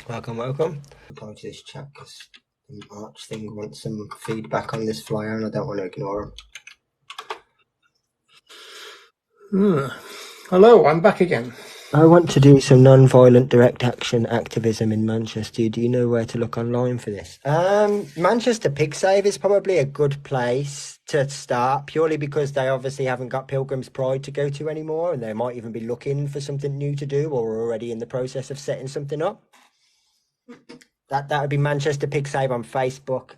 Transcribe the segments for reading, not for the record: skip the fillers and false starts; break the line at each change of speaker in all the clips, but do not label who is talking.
Welcome, welcome. Go to this chat because the March thing wants some feedback on this flyer and I don't want to ignore
them. Hello, I'm back again.
I want to do some non-violent direct action activism in Manchester. Do you know where to look online for this? Manchester Pig Save is probably a good place to start, purely because they obviously haven't got Pilgrim's Pride to go to anymore, and they might even be looking for something new to do or are already in the process of setting something up. That would be Manchester Pig Save on Facebook.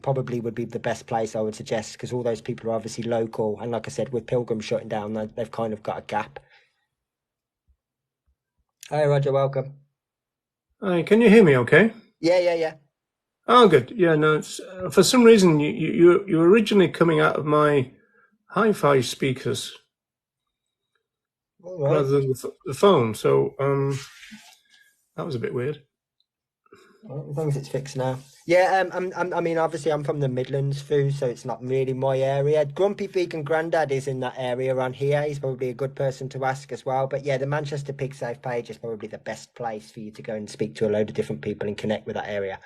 Probably would be the best place I would suggest, because all those people are obviously local, and like I said, with Pilgrim shutting down, they've kind of got a gap. Hi, Roger. Welcome.
Hi, can you hear me? Okay.
Yeah.
Oh, good. Yeah, no. It's, for some reason, you were originally coming out of my hi-fi speakers rather than the phone. So that was a bit weird.
Well, as long as it's fixed now. Yeah, I mean, obviously, I'm from the Midlands, Foo, so it's not really my area. Grumpy Vegan Grandad is in that area around here. He's probably a good person to ask as well. But yeah, the Manchester Pig Safe page is probably the best place for you to go and speak to a load of different people and connect with that area.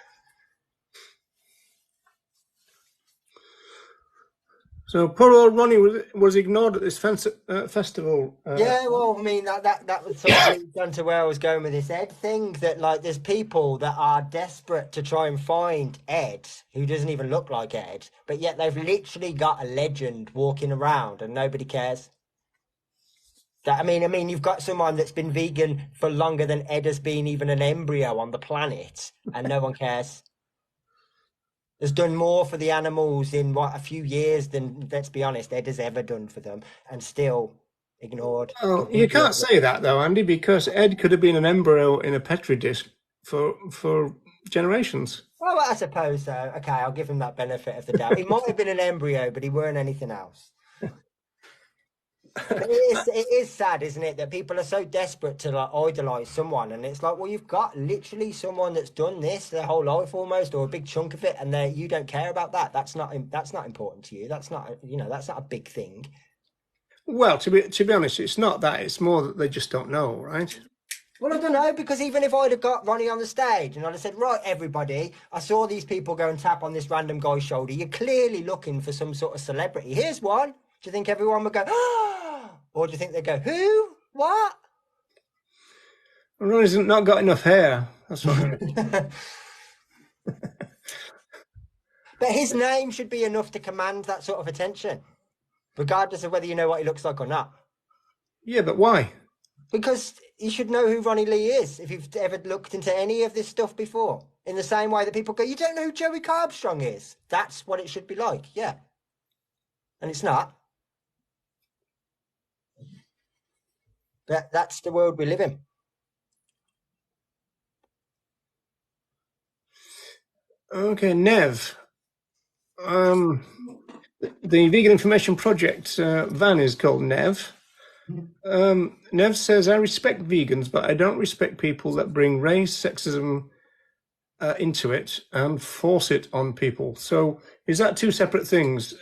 So poor old Ronnie was ignored at this festival.
Yeah, well, I mean that was sort of leads on to where I was going with this Ed thing. That like there's people that are desperate to try and find Ed, who doesn't even look like Ed, but yet they've literally got a legend walking around and nobody cares. I mean, you've got someone that's been vegan for longer than Ed has been even an embryo on the planet, and no one cares. Has done more for the animals in a few years than, let's be honest, Ed has ever done for them, and still ignored.
Well, you can't say that though, Andy, because Ed could have been an embryo in a petri dish for generations.
Well, I suppose so. Okay, I'll give him that benefit of the doubt. He might have been an embryo, but he weren't anything else. But it is sad, isn't it, that people are so desperate to like idolize someone, and it's like, well, you've got literally someone that's done this their whole life almost, or a big chunk of it, and you don't care about that. That's not important to you. That's not that's not a big thing.
Well, to be honest, it's not that. It's more that they just don't know, right?
Well, I don't know, because even if I'd have got Ronnie on the stage and I'd have said, right, everybody, I saw these people go and tap on this random guy's shoulder. You're clearly looking for some sort of celebrity. Here's one. Do you think everyone would go, oh? Or do you think they'd go, who? What?
Ronnie's not got enough hair. That's what.
But his name should be enough to command that sort of attention, regardless of whether you know what he looks like or not.
Yeah, but why?
Because you should know who Ronnie Lee is if you've ever looked into any of this stuff before. In the same way that people go, you don't know who Joey Carbstrong is. That's what it should be like, yeah. And it's not. But that's the world we live in.
Okay, Nev. The Vegan Information Project van is called Nev. Nev says, I respect vegans, but I don't respect people that bring race, sexism into it and force it on people. So is that two separate things?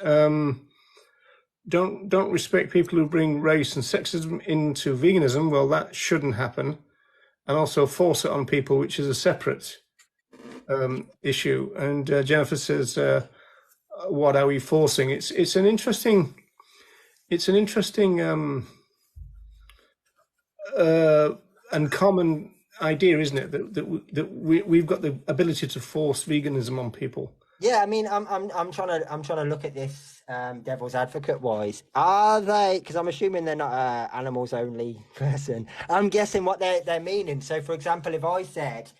Don't respect people who bring race and sexism into veganism. Well, that shouldn't happen. And also force it on people, which is a separate issue. And Jennifer says, what are we forcing? It's an interesting and common idea, isn't it? That we've got the ability to force veganism on people.
Yeah, I mean, I'm trying to look at this devil's advocate wise. Are they? Because I'm assuming they're not animals only person. I'm guessing what they're meaning. So, for example, if I said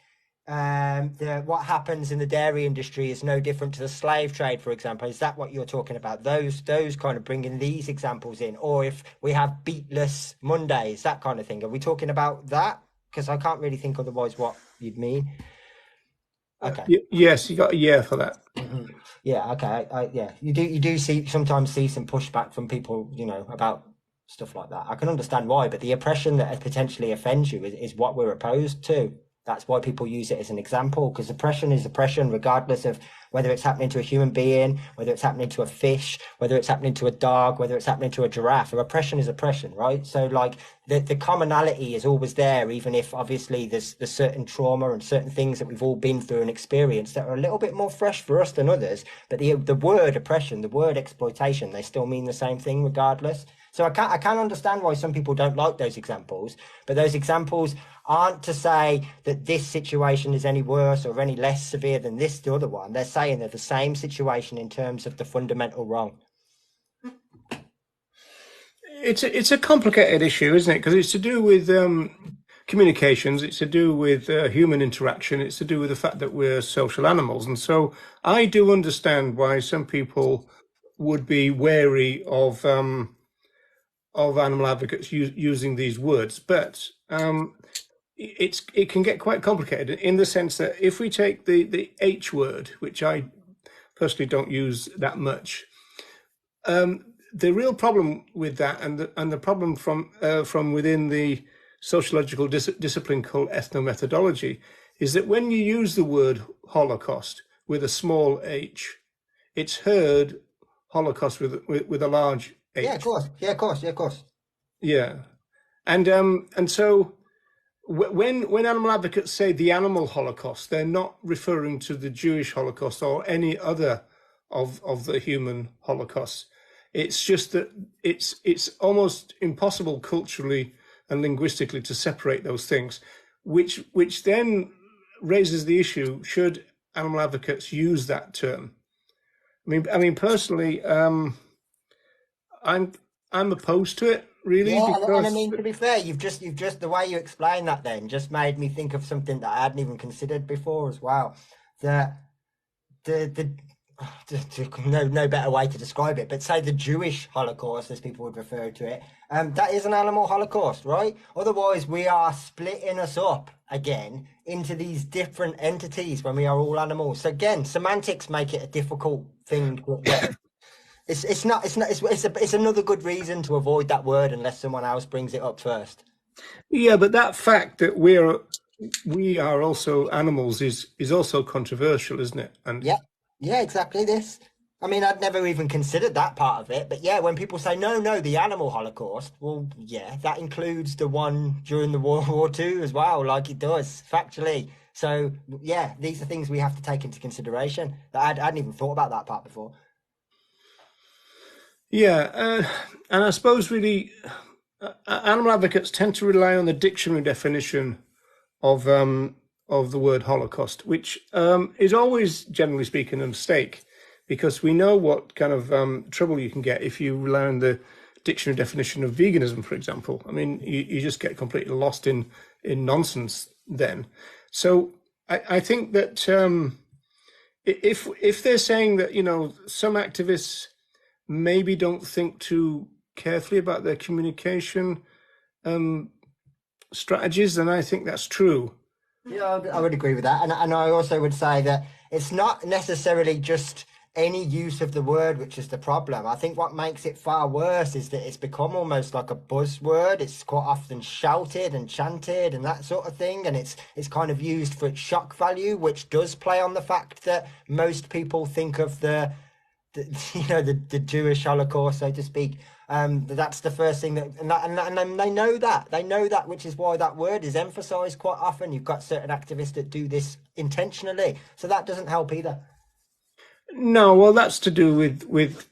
what happens in the dairy industry is no different to the slave trade, for example, is that what you're talking about? Those kind of bringing these examples in, or if we have beatless Mondays, that kind of thing. Are we talking about that? Because I can't really think otherwise what you'd mean. Okay.
Yes, you got a yeah for that.
Mm-hmm. Yeah. Okay. Yeah. You do sometimes see some pushback from people, about stuff like that. I can understand why, but the oppression that potentially offends you is what we're opposed to. That's why people use it as an example, because oppression is oppression, regardless of whether it's happening to a human being, whether it's happening to a fish, whether it's happening to a dog, whether it's happening to a giraffe. Oppression is oppression, right? So like the commonality is always there, even if obviously there's certain trauma and certain things that we've all been through and experienced that are a little bit more fresh for us than others. But the word oppression, the word exploitation, they still mean the same thing regardless. So I can understand why some people don't like those examples, but those examples aren't to say that this situation is any worse or any less severe than this the other one. They're saying they're the same situation in terms of the fundamental wrong.
It's a complicated issue, isn't it? Because it's to do with communications. It's to do with human interaction. It's to do with the fact that we're social animals, and so I do understand why some people would be wary of animal advocates using these words, but it can get quite complicated in the sense that if we take the H word, which I personally don't use that much, the real problem with that, and the problem from within the sociological discipline called ethnomethodology, is that when you use the word Holocaust with a small h, it's heard Holocaust with a large
Yeah, of
H.
course. Yeah, of course. Yeah, of course.
Yeah, and so when animal advocates say the animal Holocaust, they're not referring to the Jewish Holocaust or any other of the human Holocaust. It's just that it's almost impossible culturally and linguistically to separate those things, which then raises the issue: should animal advocates use that term? I mean, personally, I'm I'm opposed to it really
Yeah, and I
because
mean to be fair, you've just the way you explain that then just made me think of something that I hadn't even considered before as well. That the no better way to describe it, but say the Jewish Holocaust, as people would refer to it, that is an animal Holocaust, right? Otherwise, we are splitting us up again into these different entities when we are all animals. So again, semantics make it a difficult thing. It's another good reason to avoid that word unless someone else brings it up first.
yeah, but that fact that we are also animals is also controversial, isn't it? And
Yeah, yeah, exactly this. I mean, I'd never even considered that part of it, but yeah, when people say no, no, the animal Holocaust, well, yeah, that includes the one during the World War II as well, like it does factually. So yeah, these are things we have to take into consideration. That I hadn't even thought about that part before.
yeah, and I suppose really animal advocates tend to rely on the dictionary definition of um, of the word Holocaust, which is always, generally speaking, a mistake, because we know what kind of trouble you can get if you rely on the dictionary definition of veganism, for example. I mean, you just get completely lost in nonsense then. So I think that if they're saying that some activists maybe don't think too carefully about their communication strategies, then I think that's true.
Yeah, I would agree with that. And I also would say that it's not necessarily just any use of the word which is the problem. I think what makes it far worse is that it's become almost like a buzzword. It's quite often shouted and chanted and that sort of thing. And it's kind of used for its shock value, which does play on the fact that most people think of the Jewish Holocaust, so to speak. That's the first thing and they know that, which is why that word is emphasized quite often. You've got certain activists that do this intentionally, so that doesn't help either.
No, well, that's to do with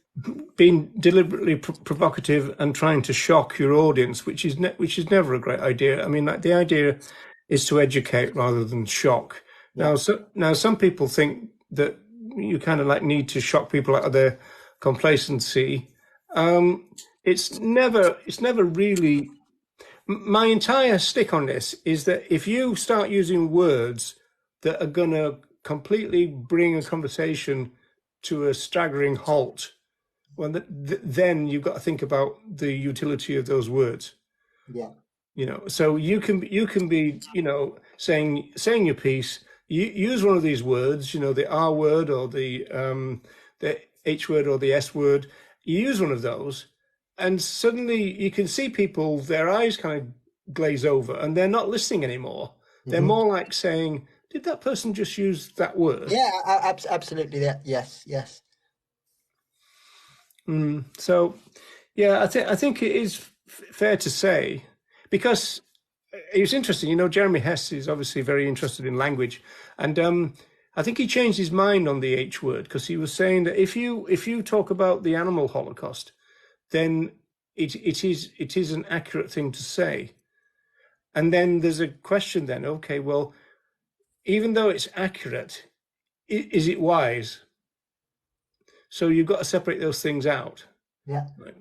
being deliberately provocative and trying to shock your audience, which is never a great idea. I mean, like, the idea is to educate rather than shock.
Yeah,
Now some people think that you kind of like need to shock people out of their complacency. It's never really. My entire stick on this is that if you start using words that are going to completely bring a conversation to a staggering halt, well, then you've got to think about the utility of those words.
yeah,
So you can be saying your piece. You use one of these words, the R word or the H word or the S word. You use one of those, and suddenly you can see people, their eyes kind of glaze over, and they're not listening anymore They're
Hmm.
more like saying, "Did that person just use that word?"
Yeah, absolutely. Yeah. Yes, yes.
So, yeah, I think it is fair to say, because it's interesting. Jeremy Hess is obviously very interested in language, and I think he changed his mind on the H word, because he was saying that if you talk about the animal Holocaust, then it is an accurate thing to say. And then there's a question then, okay, well, even though it's accurate, is it wise? So you've got to separate those things out.
Yeah.
Right?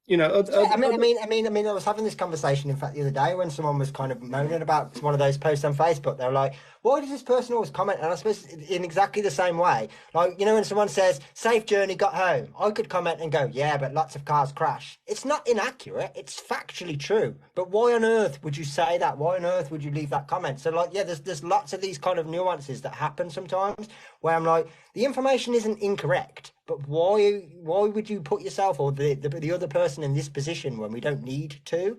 You know,
Yeah, I was having this conversation, in fact, the other day when someone was kind of moaning about one of those posts on Facebook. They were like, "Why does this person always comment?" And I suppose in exactly the same way, like when someone says "safe journey, got home," I could comment and go, "Yeah, but lots of cars crash." It's not inaccurate; it's factually true. But why on earth would you say that? Why on earth would you leave that comment? So, like, yeah, there's lots of these kind of nuances that happen sometimes where I'm like, the information isn't incorrect, but why would you put yourself or the other person in this position when we don't need to?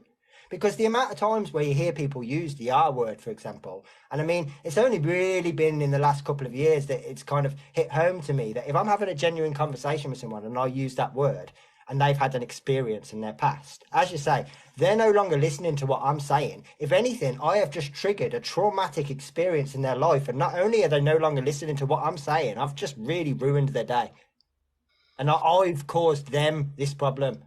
Because the amount of times where you hear people use the R word, for example, and I mean, it's only really been in the last couple of years that it's kind of hit home to me that if I'm having a genuine conversation with someone and I use that word and they've had an experience in their past, as you say, they're no longer listening to what I'm saying. If anything, I have just triggered a traumatic experience in their life. And not only are they no longer listening to what I'm saying, I've just really ruined their day. And I've caused them this problem.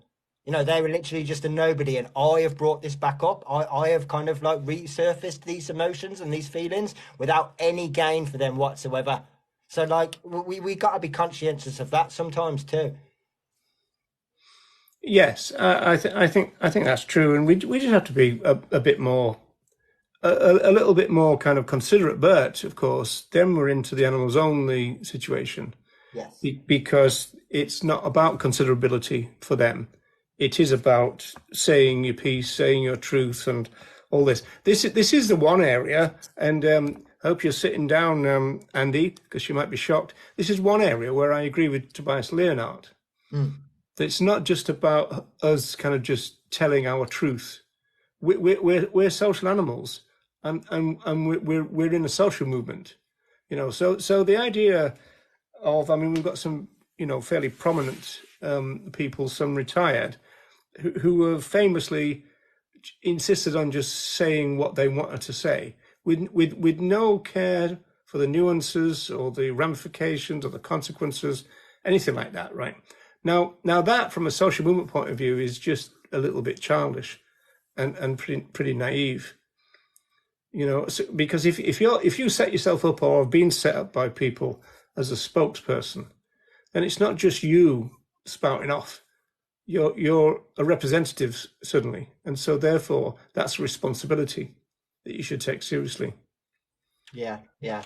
They were literally just a nobody, and I have brought this back up. I have kind of like resurfaced these emotions and these feelings without any gain for them whatsoever. So, like, we got to be conscientious of that sometimes too.
yes, I think that's true, and we just have to be a bit more, a little bit more kind of considerate. But of course, then we're into the animals only situation,
Yes.
because it's not about considerability for them. It is about saying your piece, saying your truth, and all this. This is the one area, and I hope you're sitting down, Andy, because you might be shocked. This is one area where I agree with Tobias Leonhardt.
Mm.
That it's not just about us kind of just telling our truth. We're social animals, and we're in a social movement. So the idea of, I mean, we've got some fairly prominent people, some retired, who have famously insisted on just saying what they wanted to say, with no care for the nuances or the ramifications or the consequences, anything like that. Right now, that from a social movement point of view is just a little bit childish and pretty naive. Because if you set yourself up or have been set up by people as a spokesperson, then it's not just you spouting off. You're a representative suddenly, and so therefore that's a responsibility that you should take seriously.
Yeah, yeah.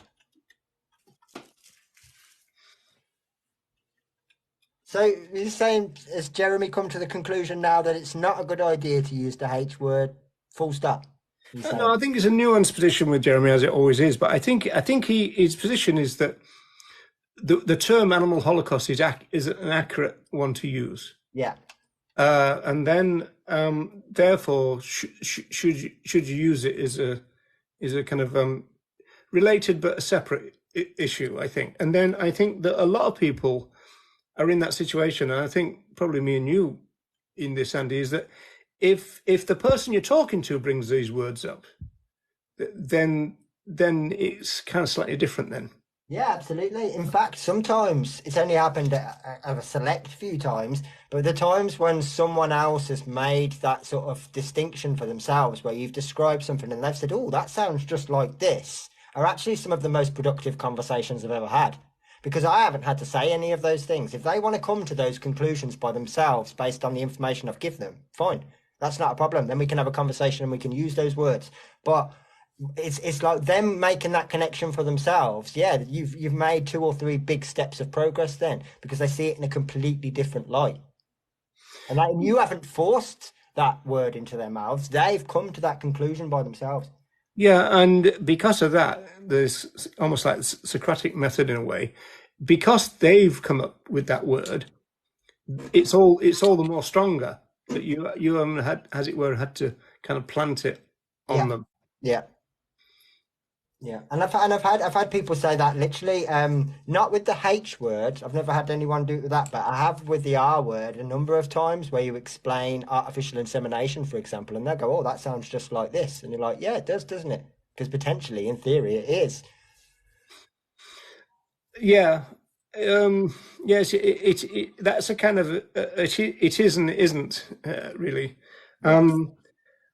So you're saying, has Jeremy come to the conclusion now that it's not a good idea to use the H word? Full stop. You
No,
saying?
I think it's a nuanced position with Jeremy, as it always is. But I think his position is that the term animal holocaust is an accurate one to use.
Yeah,
And then therefore should you use it as a kind of related but a separate issue, I think. And then I think that a lot of people are in that situation, and I think probably me and you in this, Andy, is that if the person you're talking to brings these words up, then it's kind of slightly different then.
yeah, absolutely. In fact, sometimes it's only happened a select few times, but the times when someone else has made that sort of distinction for themselves, where you've described something and they've said, "Oh, that sounds just like this," are actually some of the most productive conversations I've ever had. Because I haven't had to say any of those things. If they want to come to those conclusions by themselves based on the information I've given them, fine. That's not a problem. Then we can have a conversation and we can use those words. But it's like them making that connection for themselves. Yeah, you've made two or three big steps of progress then because they see it in a completely different light. And you haven't forced that word into their mouths. They've come to that conclusion by themselves.
Yeah, and because of that, there's almost like Socratic method in a way. Because they've come up with that word, it's all the more stronger that you haven't had, as it were, had to kind of plant it on
Yeah.
them.
Yeah. Yeah, and I've had people say that literally, not with the H word. I've never had anyone do that, but I have with the R word a number of times where you explain artificial insemination, for example, and they'll go, "Oh, that sounds just like this," and you're like, "Yeah, it does, doesn't it?" Because potentially, in theory, it is.
Yeah. Yes, that's a kind of it is and it isn't really.
Yes.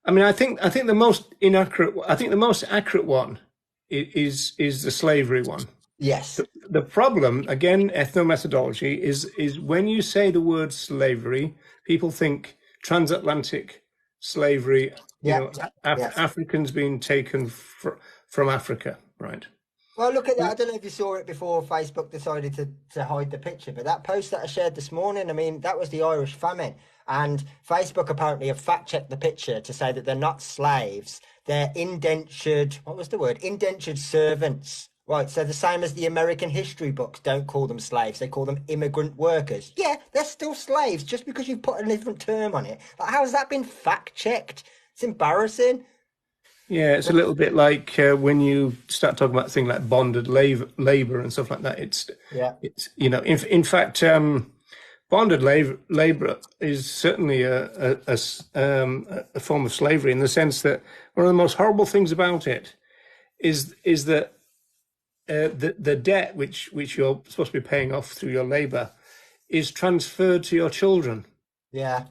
I mean, I think the most inaccurate, I think the most accurate one is the slavery one.
Yes.
The problem, again, ethnomethodology, is when you say the word slavery, people think transatlantic slavery. You
Yeah.
know,
Yes.
Africans being taken from Africa, right?
Well, look at that. I don't know if you saw it before Facebook decided to hide the picture, but that post that I shared this morning, I mean, that was the Irish famine. And Facebook apparently have fact checked the picture to say that they're not slaves, they're indentured, what was the word? Indentured servants. Right, so the same as the American history books don't call them slaves, they call them immigrant workers. Yeah, they're still slaves just because you've put a different term on it. Like, how has that been fact checked? It's embarrassing.
Yeah, it's a little bit like when you start talking about things like bonded labor and stuff like that.
Yeah,
It's in fact, bonded labor is certainly a form of slavery in the sense that one of the most horrible things about it is that the debt which you're supposed to be paying off through your labor is transferred to your children.
yeah,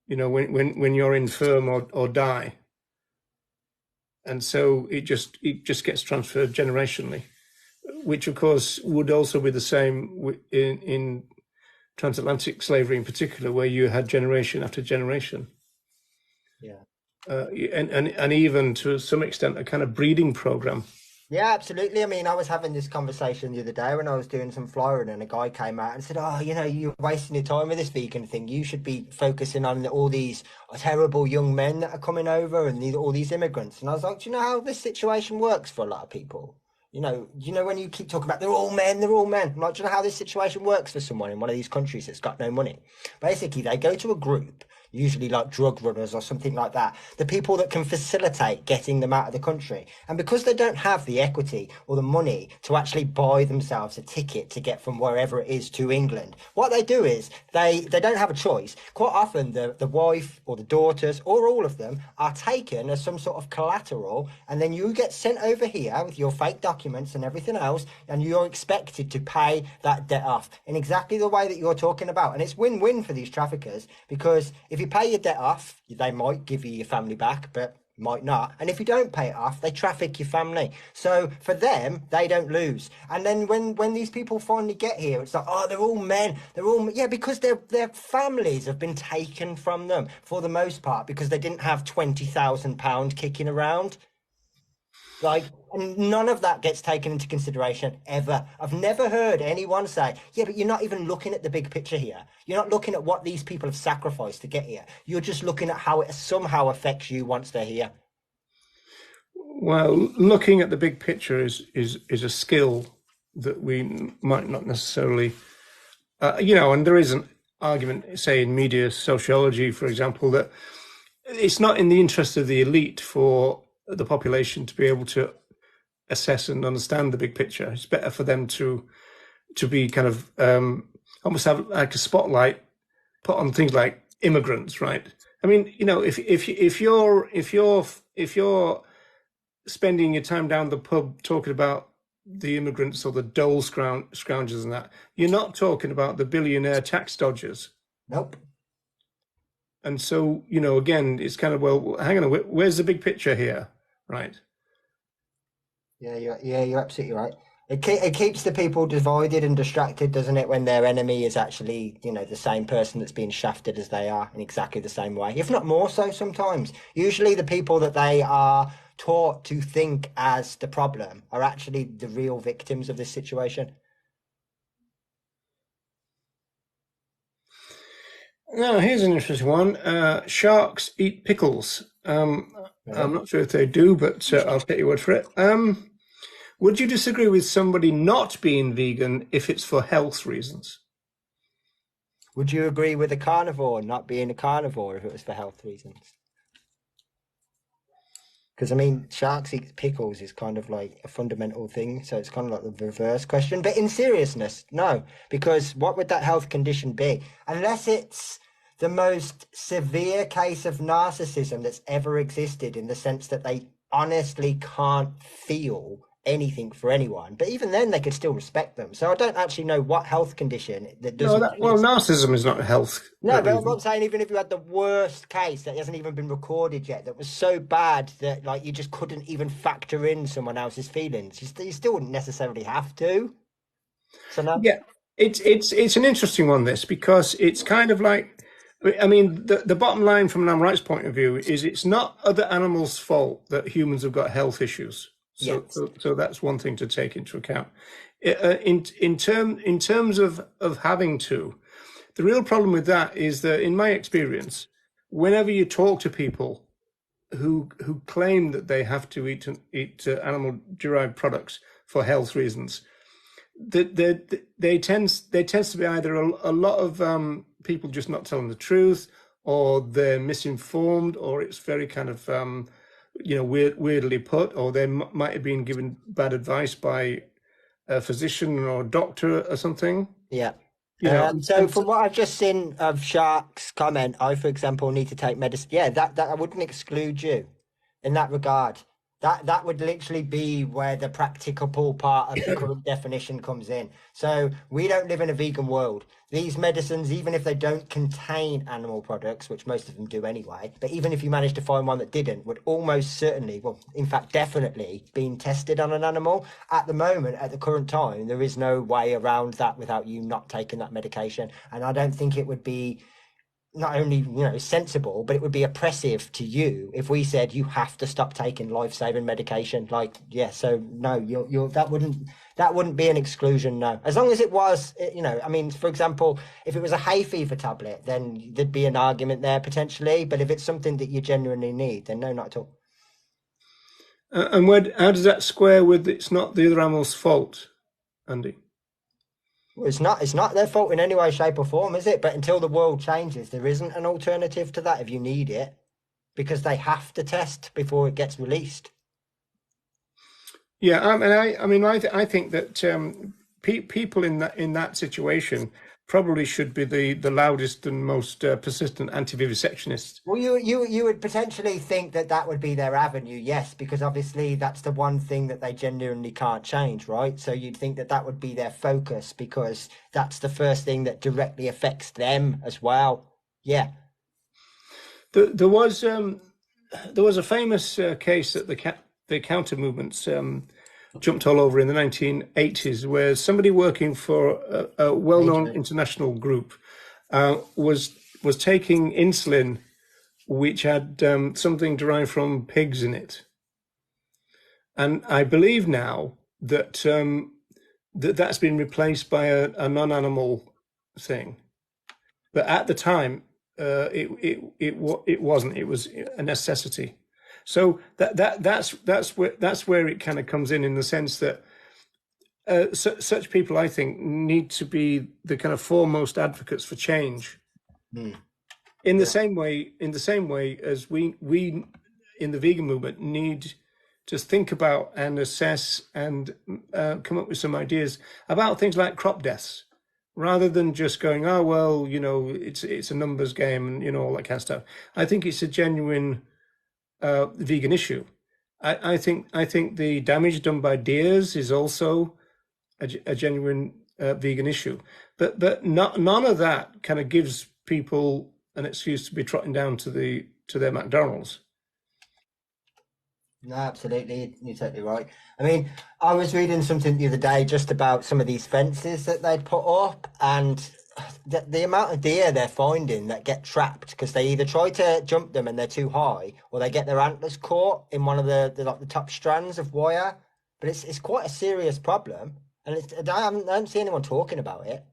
When you're infirm or die, and so it just gets transferred generationally, which of course would also be the same in transatlantic slavery in particular, where you had generation after generation,
yeah.
and even to some extent a kind of breeding program.
Yeah, absolutely. I mean, I was having this conversation the other day when I was doing some flying, and a guy came out and said, "Oh, you're wasting your time with this vegan thing. You should be focusing on all these terrible young men that are coming over and all these immigrants." And I was like, "Do you know how this situation works for a lot of people? When you keep talking about they're all men, they're all men. I'm like, do you know how this situation works for someone in one of these countries that's got no money? Basically, they go to a group." Usually, like drug runners or something like that, the people that can facilitate getting them out of the country. And because they don't have the equity or the money to actually buy themselves a ticket to get from wherever it is to England, what they do is they don't have a choice. Quite often, the wife or the daughters or all of them are taken as some sort of collateral, and then you get sent over here with your fake documents and everything else, and you're expected to pay that debt off in exactly the way that you're talking about. And it's win-win for these traffickers because if you pay your debt off, they might give you your family back, but might not. And if you don't pay it off, they traffic your family. So for them, they don't lose. And then when these people finally get here, it's like, oh, they're all men. They're all yeah, because their families have been taken from them for the most part because they didn't have £20,000 kicking around. Like, and none of that gets taken into consideration ever. I've never heard anyone say, yeah, but you're not even looking at the big picture here. You're not looking at what these people have sacrificed to get here. You're just looking at how it somehow affects you once they're here.
Well, looking at the big picture is a skill that we might not necessarily, and there is an argument, say in media sociology, for example, that it's not in the interest of the elite for the population to be able to assess and understand the big picture. It's better for them to be kind of almost have like a spotlight put on things like immigrants, right? I mean, if you're spending your time down the pub talking about the immigrants or the dole scroungers and that, you're not talking about the billionaire tax dodgers.
Nope.
And so, again, it's kind of, well, hang on, where's the big picture here, right?
Yeah, you're absolutely right. It keeps the people divided and distracted, doesn't it, when their enemy is actually, the same person that's being shafted as they are in exactly the same way, if not more so sometimes. Usually the people that they are taught to think as the problem are actually the real victims of this situation.
Now, here's an interesting one. Sharks eat pickles. I'm
Really?
not sure if they do, but I'll take your word for it. Would you disagree with somebody not being vegan if it's for health reasons?
Would you agree with a carnivore not being a carnivore if it was for health reasons? Because I mean, sharks eat pickles is kind of like a fundamental thing. So it's kind of like the reverse question. But in seriousness, no, because what would that health condition be? Unless it's the most severe case of narcissism that's ever existed, in the sense that they honestly can't feel anything for anyone. But even then, they could still respect them. So I don't actually know what health condition that
No,
doesn't
well,
exist.
narcissism is not a health
No, but I'm
reason.
not saying, even if you had the worst case that hasn't even been recorded yet, that was so bad that like you just couldn't even factor in someone else's feelings, you still wouldn't necessarily have to. So no,
Yeah, it's an interesting one, this, because it's kind of like, I mean, the bottom line from an rights point of view is it's not other animals' fault that humans have got health issues.
yeah,
So that's one thing to take into account. In terms of having to, the real problem with that is that, in my experience, whenever you talk to people who claim that they have to eat animal derived products for health reasons, they tends to be either a lot of people just not telling the truth, or they're misinformed, or it's very kind of weirdly put, or they might have been given bad advice by a physician or a doctor or something.
yeah.
You know,
So from what I've just seen of Shark's comment, I, for example, need to take medicine. Yeah, that I wouldn't exclude you in that regard. That would literally be where the practicable part of the current definition comes in. So we don't live in a vegan world. These medicines, even if they don't contain animal products, which most of them do anyway, but even if you managed to find one that didn't, would almost certainly, well, in fact, definitely been tested on an animal. At the moment, at the current time, there is no way around that without you not taking that medication. And I don't think it would be not only sensible, but it would be oppressive to you if we said you have to stop taking life-saving medication. Like, yeah, so no, you're that wouldn't be an exclusion. No, as long as it was, I mean, for example, if it was a hay fever tablet, then there'd be an argument there potentially. But if it's something that you genuinely need, then no, not at all.
and how does that square with it's not the other animal's fault, Andy?
Well, it's not their fault in any way, shape, or form, is it? But until the world changes, there isn't an alternative to that if you need it, because they have to test before it gets released.
Yeah, I think that people in that situation probably should be the loudest and most persistent anti-vivisectionists.
Well, you would potentially think that that would be their avenue, yes, because obviously that's the one thing that they genuinely can't change, right? So you'd think that that would be their focus, because that's the first thing that directly affects them as well. Yeah.
There was a famous case that the counter movements jumped all over in the 1980s, where somebody working for a well-known
Major.
international group was taking insulin which had something derived from pigs in it. And I believe now that that's been replaced by a non-animal thing. But at the time, it wasn't. It was a necessity. So that's where it kind of comes in the sense that such people, I think, need to be the kind of foremost advocates for change.
Hmm.
In the
Yeah.
same way as we in the vegan movement need to think about and assess and come up with some ideas about things like crop deaths, rather than just going, oh well, it's a numbers game, and all that kind of stuff. I think it's a genuine vegan issue. I think the damage done by deers is also a genuine vegan issue, but none of that kind of gives people an excuse to be trotting down to their McDonald's.
No, absolutely. You're totally right. I mean, I was reading something the other day just about some of these fences that they'd put up, and the amount of deer they're finding that get trapped because they either try to jump them and they're too high, or they get their antlers caught in one of the top strands of wire. But it's quite a serious problem, and I don't see anyone talking about it.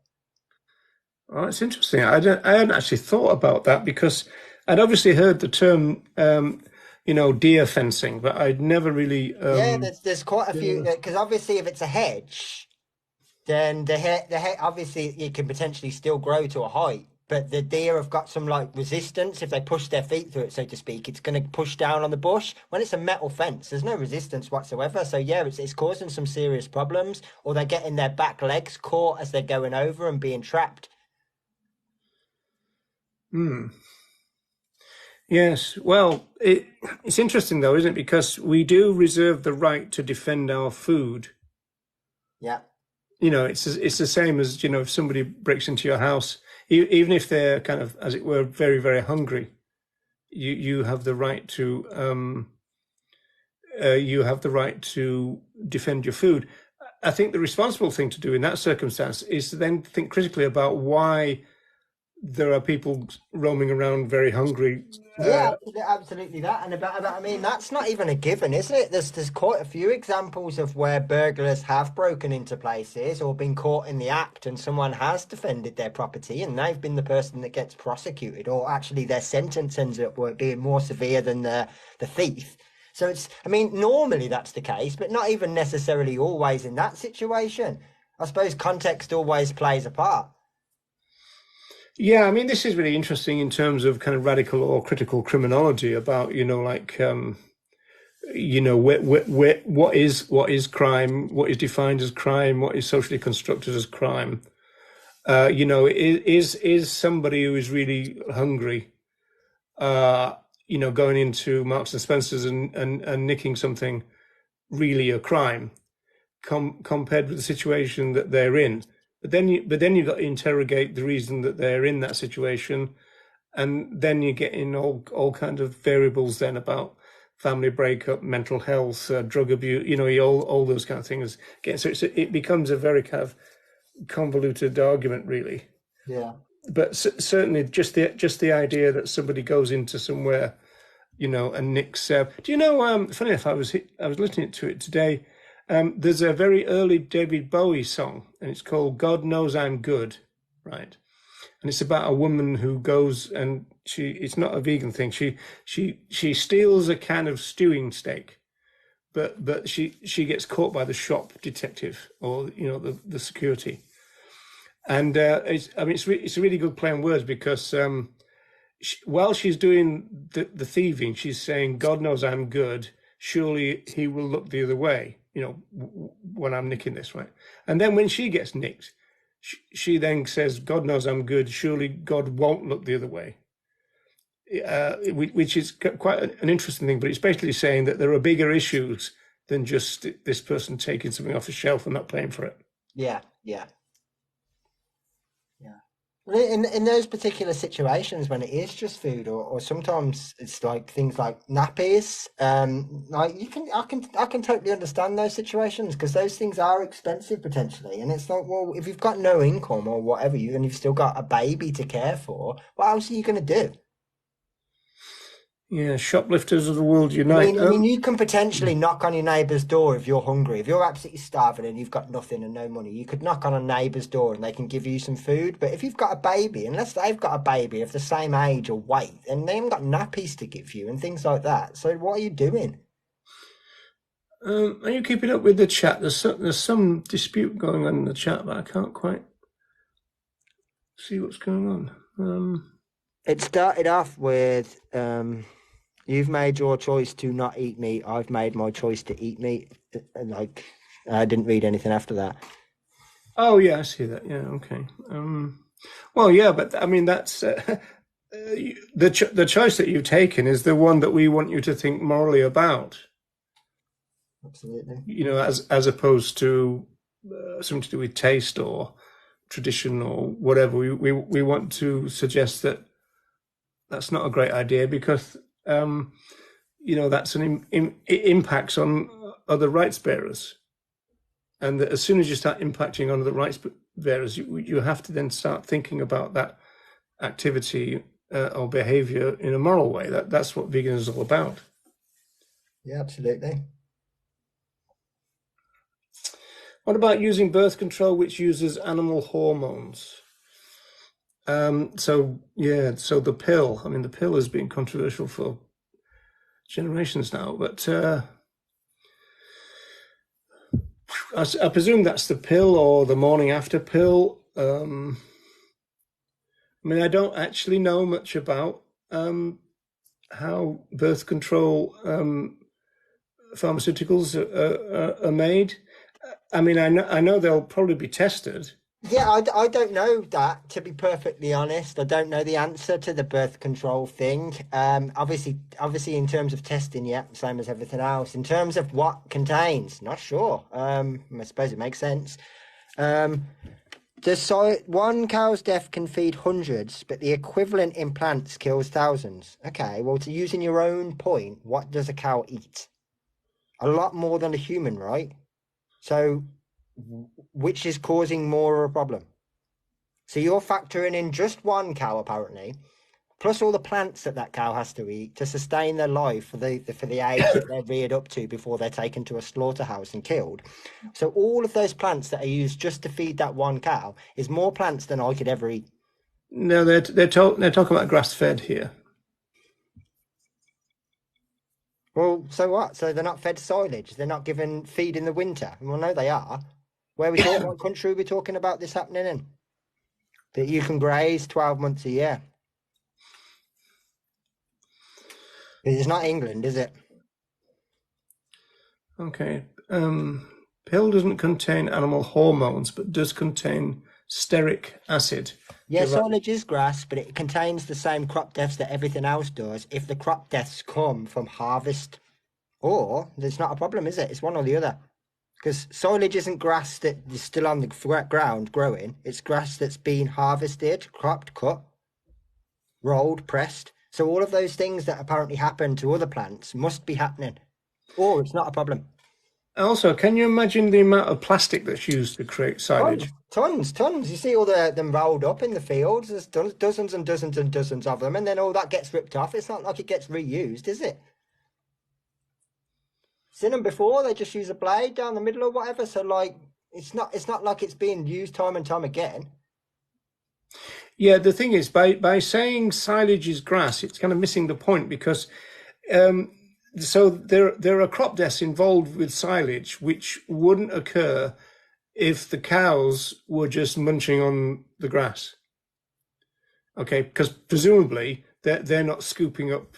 Oh, it's interesting. I hadn't actually thought about that, because I'd obviously heard the term, deer fencing, but I'd never really.
Yeah, there's quite a few,
Yeah.
because obviously if it's a hedge, then the hedge obviously it can potentially still grow to a height. but the deer have got some like resistance. If they push their feet through it, so to speak, it's going to push down on the bush. When it's a metal fence, there's no resistance whatsoever. So yeah, it's causing some serious problems. Or they're getting their back legs caught as they're going over and being trapped.
Hmm. Yes. Well, it's interesting though, isn't it? Because we do reserve the right to defend our food.
Yeah.
It's the same as, if somebody breaks into your house, even if they're kind of, as it were, very, very hungry, you have the right to defend your food. I think the responsible thing to do in that circumstance is to then think critically about why there are people roaming around very hungry.
Yeah, absolutely that. And about I mean, that's not even a given, is it? There's quite a few examples of where burglars have broken into places or been caught in the act, and someone has defended their property, and they've been the person that gets prosecuted, or actually their sentence ends up being more severe than the thief. So I mean, normally that's the case, but not even necessarily always in that situation. I suppose context always plays a part.
Yeah, I mean, this is really interesting in terms of kind of radical or critical criminology about, what is crime, what is defined as crime, what is socially constructed as crime. Is somebody who is really hungry, going into Marks and Spencers and nicking something really a crime compared with the situation that they're in? But then you've got to interrogate the reason that they're in that situation, and then you get in all kinds of variables then about family breakup, mental health, drug abuse, all those kind of things. Again, so it becomes a very kind of convoluted argument, really.
Yeah.
But certainly, just the idea that somebody goes into somewhere, and nicks. Do you know? Funny enough, I was listening to it today. There's a very early David Bowie song, and it's called "God Knows I'm Good," right? And it's about a woman who goes and it's not a vegan thing. She steals a can of stewing steak, but she gets caught by the shop detective or the security. And it's a really good play on words because while she's doing the thieving, she's saying, "God knows I'm good. Surely he will look the other way, when I'm nicking this, right?" And then when she gets nicked, she then says, "God knows I'm good. Surely God won't look the other way," which is quite an interesting thing. But it's basically saying that there are bigger issues than just this person taking something off a shelf and not paying for it.
Yeah. Yeah. Yeah. Well, in those particular situations when it is just food, or sometimes it's like things like nappies, like I can totally understand those situations because those things are expensive potentially, and it's like, well, if you've got no income or whatever and you've still got a baby to care for, what else are you going to do?
Yeah, shoplifters of the world
I
unite.
mean, I mean, you can potentially knock on your neighbour's door if you're hungry. If you're absolutely starving and you've got nothing and no money, you could knock on a neighbour's door and they can give you some food. But if you've got a baby, unless they've got a baby of the same age or weight, and they haven't got nappies to give you and things like that. So what are you doing?
Are you keeping up with the chat? There's some dispute going on in the chat, but I can't quite see what's going on.
It started off with you've made your choice to not eat meat. I've made my choice to eat meat. And like, I didn't read anything after that.
Oh yeah, I see that. Yeah, okay. Well, yeah, but I mean that's the choice that you've taken is the one that we want you to think morally about.
Absolutely.
As opposed to something to do with taste or tradition or whatever. We want to suggest that that's not a great idea because that's it impacts on other rights bearers, and that as soon as you start impacting on other rights bearers, you have to then start thinking about that activity or behavior in a moral way. That's what veganism is all about.
Yeah, absolutely.
What about using birth control, which uses animal hormones? So the pill. I mean, the pill has been controversial for generations now, but I presume that's the pill or the morning after pill. I mean, I don't actually know much about how birth control pharmaceuticals are made. I mean, I know they'll probably be tested.
Yeah, I don't know that, to be perfectly honest. I don't know the answer to the birth control thing. Obviously, in terms of testing, yeah, same as everything else. In terms of what contains, not sure. I suppose it makes sense. Um, one cow's death can feed hundreds, but the equivalent in plants kills thousands. Okay, well, to using your own point, what does a cow eat? A lot more than a human, right? So, which is causing more of a problem? So you're factoring in just one cow apparently, plus all the plants that that cow has to eat to sustain their life for the age that they're reared up to before they're taken to a slaughterhouse and killed. So all of those plants that are used just to feed that one cow is more plants than I could ever eat.
No, they're talking about grass fed here.
Well, so what? So they're not fed silage. They're not given feed in the winter. Well, no, they are. Where we talk, what country are we talking about this happening in? That you can graze 12 months a year. It's not England, is it?
Okay. Pill doesn't contain animal hormones, but does contain stearic acid.
Yeah, silage is grass, but it contains the same crop deaths that everything else does if the crop deaths come from harvest. Or there's not a problem, is it? It's one or the other. Because silage isn't grass that is still on the ground growing. It's grass that's been harvested, cropped, cut, rolled, pressed. So all of those things that apparently happen to other plants must be happening. Or it's not a problem.
Also, can you imagine the amount of plastic that's used to create
Tons,
silage?
tons, tons. You see all them rolled up in the fields. There's dozens and dozens and dozens of them, and then all that gets ripped off. It's not like it gets reused, is it? Seen them before. They just use a blade down the middle or whatever. So like, it's not like it's being used time and time again.
Yeah, the thing is, by saying silage is grass, it's kind of missing the point because um, so there are crop deaths involved with silage which wouldn't occur if the cows were just munching on the grass. Okay, because presumably they're not scooping up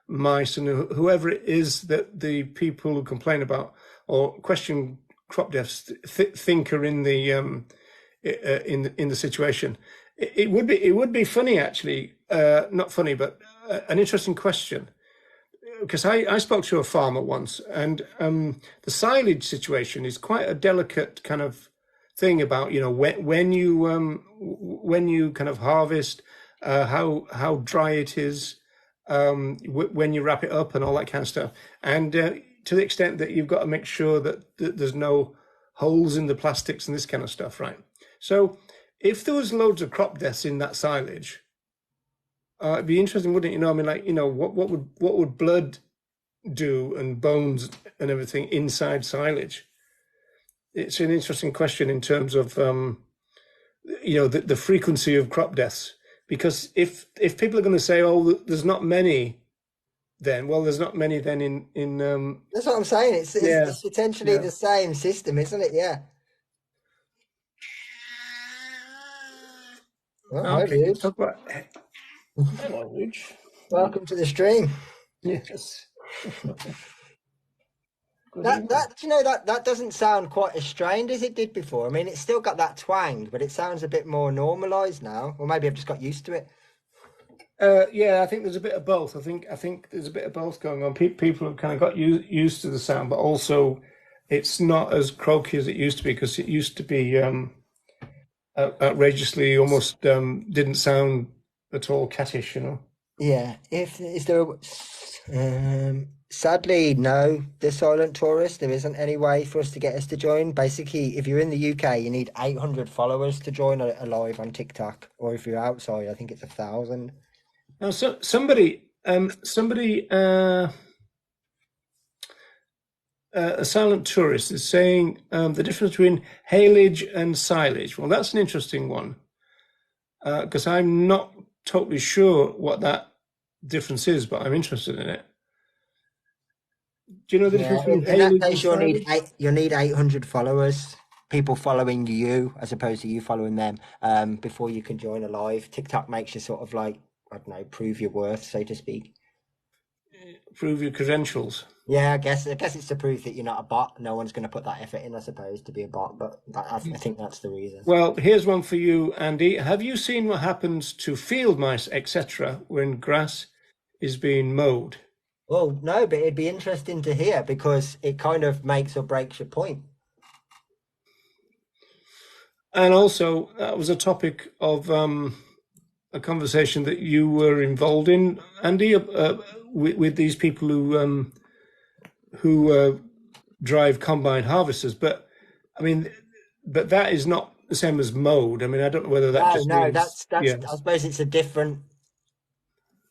mice and whoever it is that the people who complain about or question crop deaths think are in the in the situation. It would be funny actually, not funny, but an interesting question because I spoke to a farmer once, and the silage situation is quite a delicate kind of thing about when you kind of harvest, how dry it is, when you wrap it up and all that kind of stuff, and to the extent that you've got to make sure that there's no holes in the plastics and this kind of stuff, right? So if there was loads of crop deaths in that silage, it'd be interesting, wouldn't it? I mean, like, what would blood do and bones and everything inside silage? It's an interesting question in terms of the frequency of crop deaths. Because if people are going to say, oh, there's not many, then well, there's not many then in
That's what I'm saying. It's
yeah,
it's potentially
yeah.
the same system, isn't it? Yeah. Well, hi,
Okay, let's
Rich.
talk about language.
Welcome to the stream.
Yes. Good evening.
That doesn't sound quite as strained as it did before. I mean, it's still got that twang, but it sounds a bit more normalized now. Or maybe I've just got used to it.
Yeah, I think there's a bit of both. I think there's a bit of both going on. People have kind of got used to the sound, but also it's not as croaky as it used to be because it used to be outrageously almost didn't sound at all cattish, you know.
Yeah. If is there sadly no, the silent tourist, there isn't any way for us to get us to join. Basically, if you're in the UK, you need 800 followers to join a live on TikTok. Or if you're outside, I think it's 1,000.
Now, somebody, a silent tourist is saying the difference between haylage and silage. Well, that's an interesting one because I'm not totally sure what that difference is, but I'm interested in it. Do you know the
Yeah,
difference between
in that
haylage and
case,
silage?
you'll need 800 followers. people following you as opposed to you following them before you can join a live. TikTok makes you sort of like, I don't know, prove your worth, so to speak.
Prove your credentials.
Yeah, I guess it's to prove that you're not a bot. No one's going to put that effort in, I suppose, to be a bot, but I think that's the reason.
Well, here's one for you, Andy. Have you seen what happens to field mice, etc., when grass is being mowed?
Well, no, but it'd be interesting to hear because it kind of makes or breaks your point.
And also, that was a topic of a conversation that you were involved in, Andy, with these people who drive combine harvesters. But I mean, but that is not the same as mowed. I mean, I don't know whether that
No,
just
no,
means
that's
yeah.
I suppose it's a different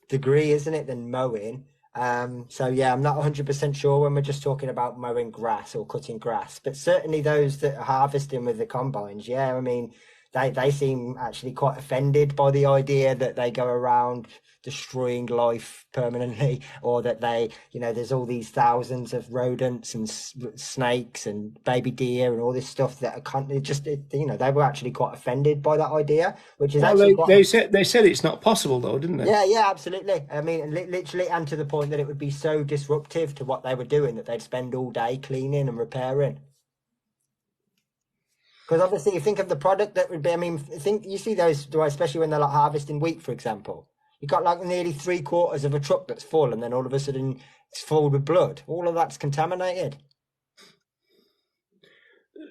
degree, isn't it, than mowing. So yeah, I'm not 100% sure when we're just talking about mowing grass or cutting grass, but certainly those that are harvesting with the combines, yeah, I mean, they seem actually quite offended by the idea that they go around destroying life permanently, or that there's all these thousands of rodents and snakes and baby deer and all this stuff that are they were actually quite offended by that idea, which is
Well,
actually
they,
quite.
they said it's not possible though, didn't they?
Yeah, yeah, absolutely. I mean, literally, and to the point that it would be so disruptive to what they were doing that they'd spend all day cleaning and repairing. Because obviously, you think of the product that would be. I mean, think you see those, especially when they're like harvesting wheat, for example. You got like nearly three-quarters of a truck that's full, and then all of a sudden it's full with blood. All of that's contaminated.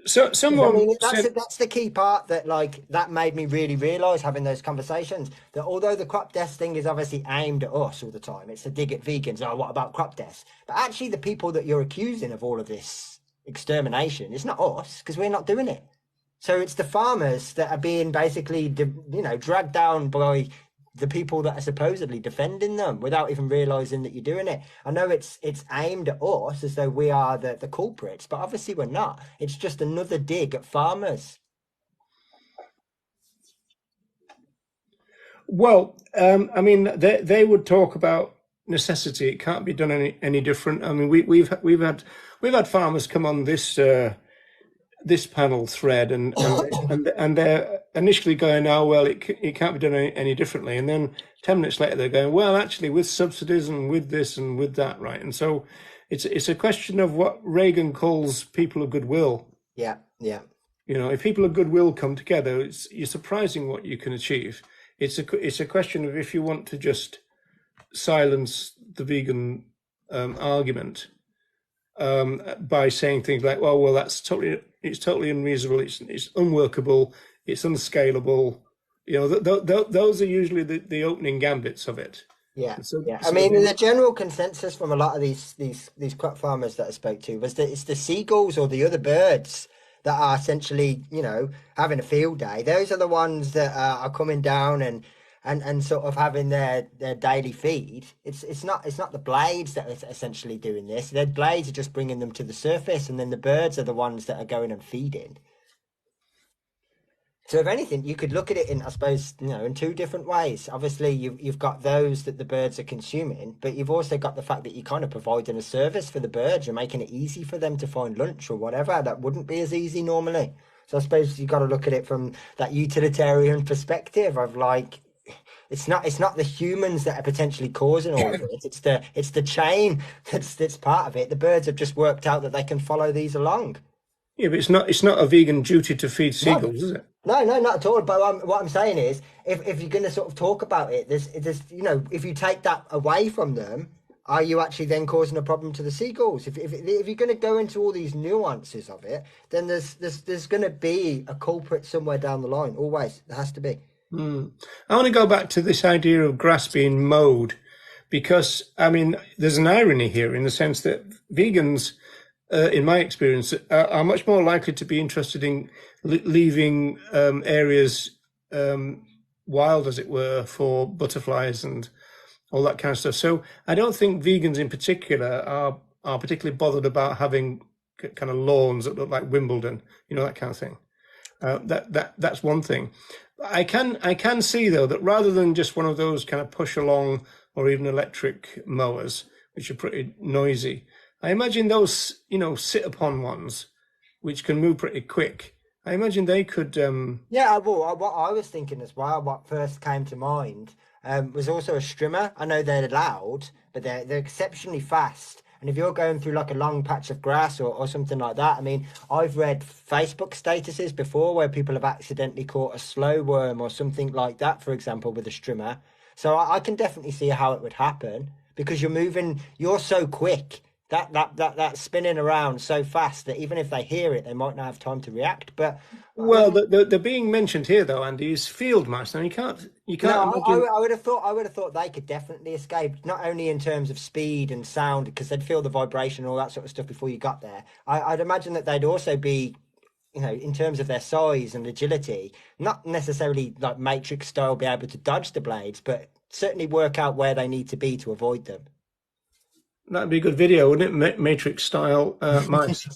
So
I
someone
mean, that's
said,
that's the key part that like that made me really realize having those conversations that although the crop death thing is obviously aimed at us all the time, it's a dig at vegans. Oh, what about crop deaths? But actually, the people that you're accusing of all of this extermination, it's not us because we're not doing it. So it's the farmers that are being basically, dragged down by the people that are supposedly defending them without even realizing that you're doing it. I know it's aimed at us as though we are the culprits, but obviously we're not. It's just another dig at farmers.
well, I mean, they would talk about necessity. It can't be done any different. I mean, we've had farmers come on this panel thread, and they're initially going, oh well, it can't be done any differently, and then 10 minutes later they're going, well, actually, with subsidies and with this and with that, right? And so it's a question of what Reagan calls people of goodwill.
Yeah, yeah.
You know, if people of goodwill come together, you're surprising what you can achieve. It's a question of if you want to just silence the vegan argument by saying things like, well, it's totally unreasonable, it's unworkable, it's unscalable. You know, those are usually the opening gambits of it.
Yeah,
So,
yeah. I
so
mean, the general consensus from a lot of these crop farmers that I spoke to was that it's the seagulls or the other birds that are essentially, having a field day. Those are the ones that are coming down and sort of having their daily feed. It's not the blades that are essentially doing this. Their blades are just bringing them to the surface, and then the birds are the ones that are going and feeding. So if anything, you could look at it in, I suppose, in two different ways. Obviously, you've got those that the birds are consuming, but you've also got the fact that you're kind of providing a service for the birds. You're making it easy for them to find lunch or whatever. That wouldn't be as easy normally. So I suppose you've got to look at it from that utilitarian perspective of like, it's not the humans that are potentially causing all of it. It's the chain that's part of it. The birds have just worked out that they can follow these along.
yeah, but it's not a vegan duty to feed
No,
seagulls, is it?
no, no, not at all. But what I'm saying is, if you're going to sort of talk about it, there's, if you take that away from them, are you actually then causing a problem to the seagulls? If you're going to go into all these nuances of it, then there's going to be a culprit somewhere down the line. Always, there has to be.
I want to go back to this idea of grass being mowed, because I mean, there's an irony here in the sense that vegans, in my experience, are much more likely to be interested in leaving areas wild, as it were, for butterflies and all that kind of stuff. So I don't think vegans in particular are particularly bothered about having kind of lawns that look like Wimbledon, that kind of thing. That's one thing. I can see though that rather than just one of those kind of push along or even electric mowers, which are pretty noisy, I imagine those sit upon ones which can move pretty quick. I imagine they could.
Yeah, well, what I was thinking as well, what first came to mind, was also a strimmer. I know they're loud, but they're exceptionally fast. And if you're going through like a long patch of grass or something like that, I mean, I've read Facebook statuses before where people have accidentally caught a slow worm or something like that, for example, with a strimmer. So I can definitely see how it would happen because you're so quick. That spinning around so fast that even if they hear it, they might not have time to react. But I
Well,
mean,
the being mentioned here, though, Andy, is field mice. Now you
no,
can't imagine.
I would have thought they could definitely escape, not only in terms of speed and sound, because they'd feel the vibration and all that sort of stuff before you got there. I'd imagine that they'd also be, in terms of their size and agility, not necessarily like Matrix style, be able to dodge the blades, but certainly work out where they need to be to avoid them.
That'd be a good video, wouldn't it? Matrix style mice.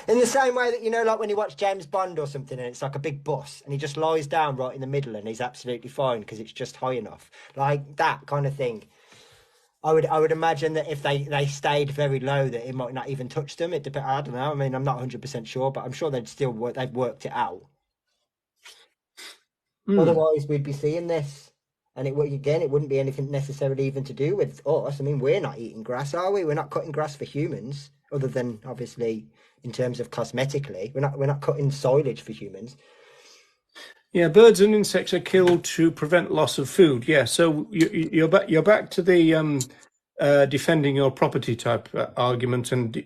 In the same way that, like when you watch James Bond or something and it's like a big bus and he just lies down right in the middle and he's absolutely fine because it's just high enough. Like that kind of thing. I would imagine that if they stayed very low, that it might not even touch them. It depends. I don't know. I mean, I'm not 100% sure, but I'm sure they've worked it out.
Hmm.
Otherwise, we'd be seeing this. And it wouldn't be anything necessarily even to do with us. I mean, we're not eating grass, are we? We're not cutting grass for humans, other than obviously in terms of cosmetically. We're not cutting silage for humans.
Yeah, birds and insects are killed to prevent loss of food. Yeah, so you're back to the defending your property type argument, and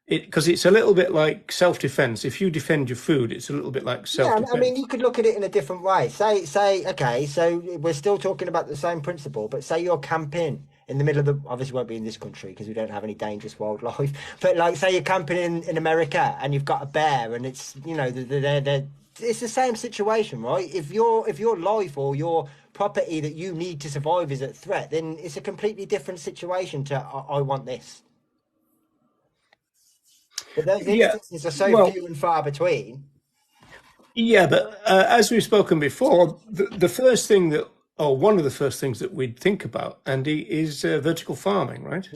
because it's a little bit like self-defense. If you defend your food, it's a little bit like
Yeah, I mean,
self-defense.
you could look at it in a different way. Okay, so we're still talking about the same principle, but say you're camping in the middle of obviously won't be in this country because we don't have any dangerous wildlife, but like say you're camping in America and you've got a bear and it's, it's the same situation, right? If your life or your property that you need to survive is at threat, then it's a completely different situation to I want this. But those
Yeah,
instances are so
well,
few and far between.
yeah, but as we've spoken before, the first thing that, or one of the first things that we'd think about, Andy, is vertical farming, right?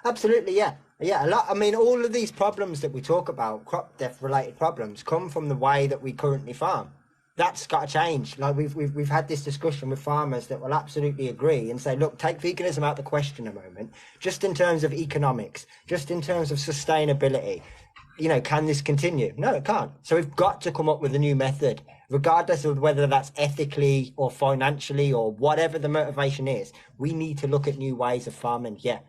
Absolutely, yeah. Yeah, a lot. I mean, all of these problems that we talk about, crop death related problems, come from the way that we currently farm. That's got to change. Like we've had this discussion with farmers that will absolutely agree and say, look, take veganism out of the question a moment, just in terms of economics, just in terms of sustainability. Can this continue? No, it can't. So we've got to come up with a new method, regardless of whether that's ethically or financially or whatever the motivation is. We need to look at new ways of farming. Yeah.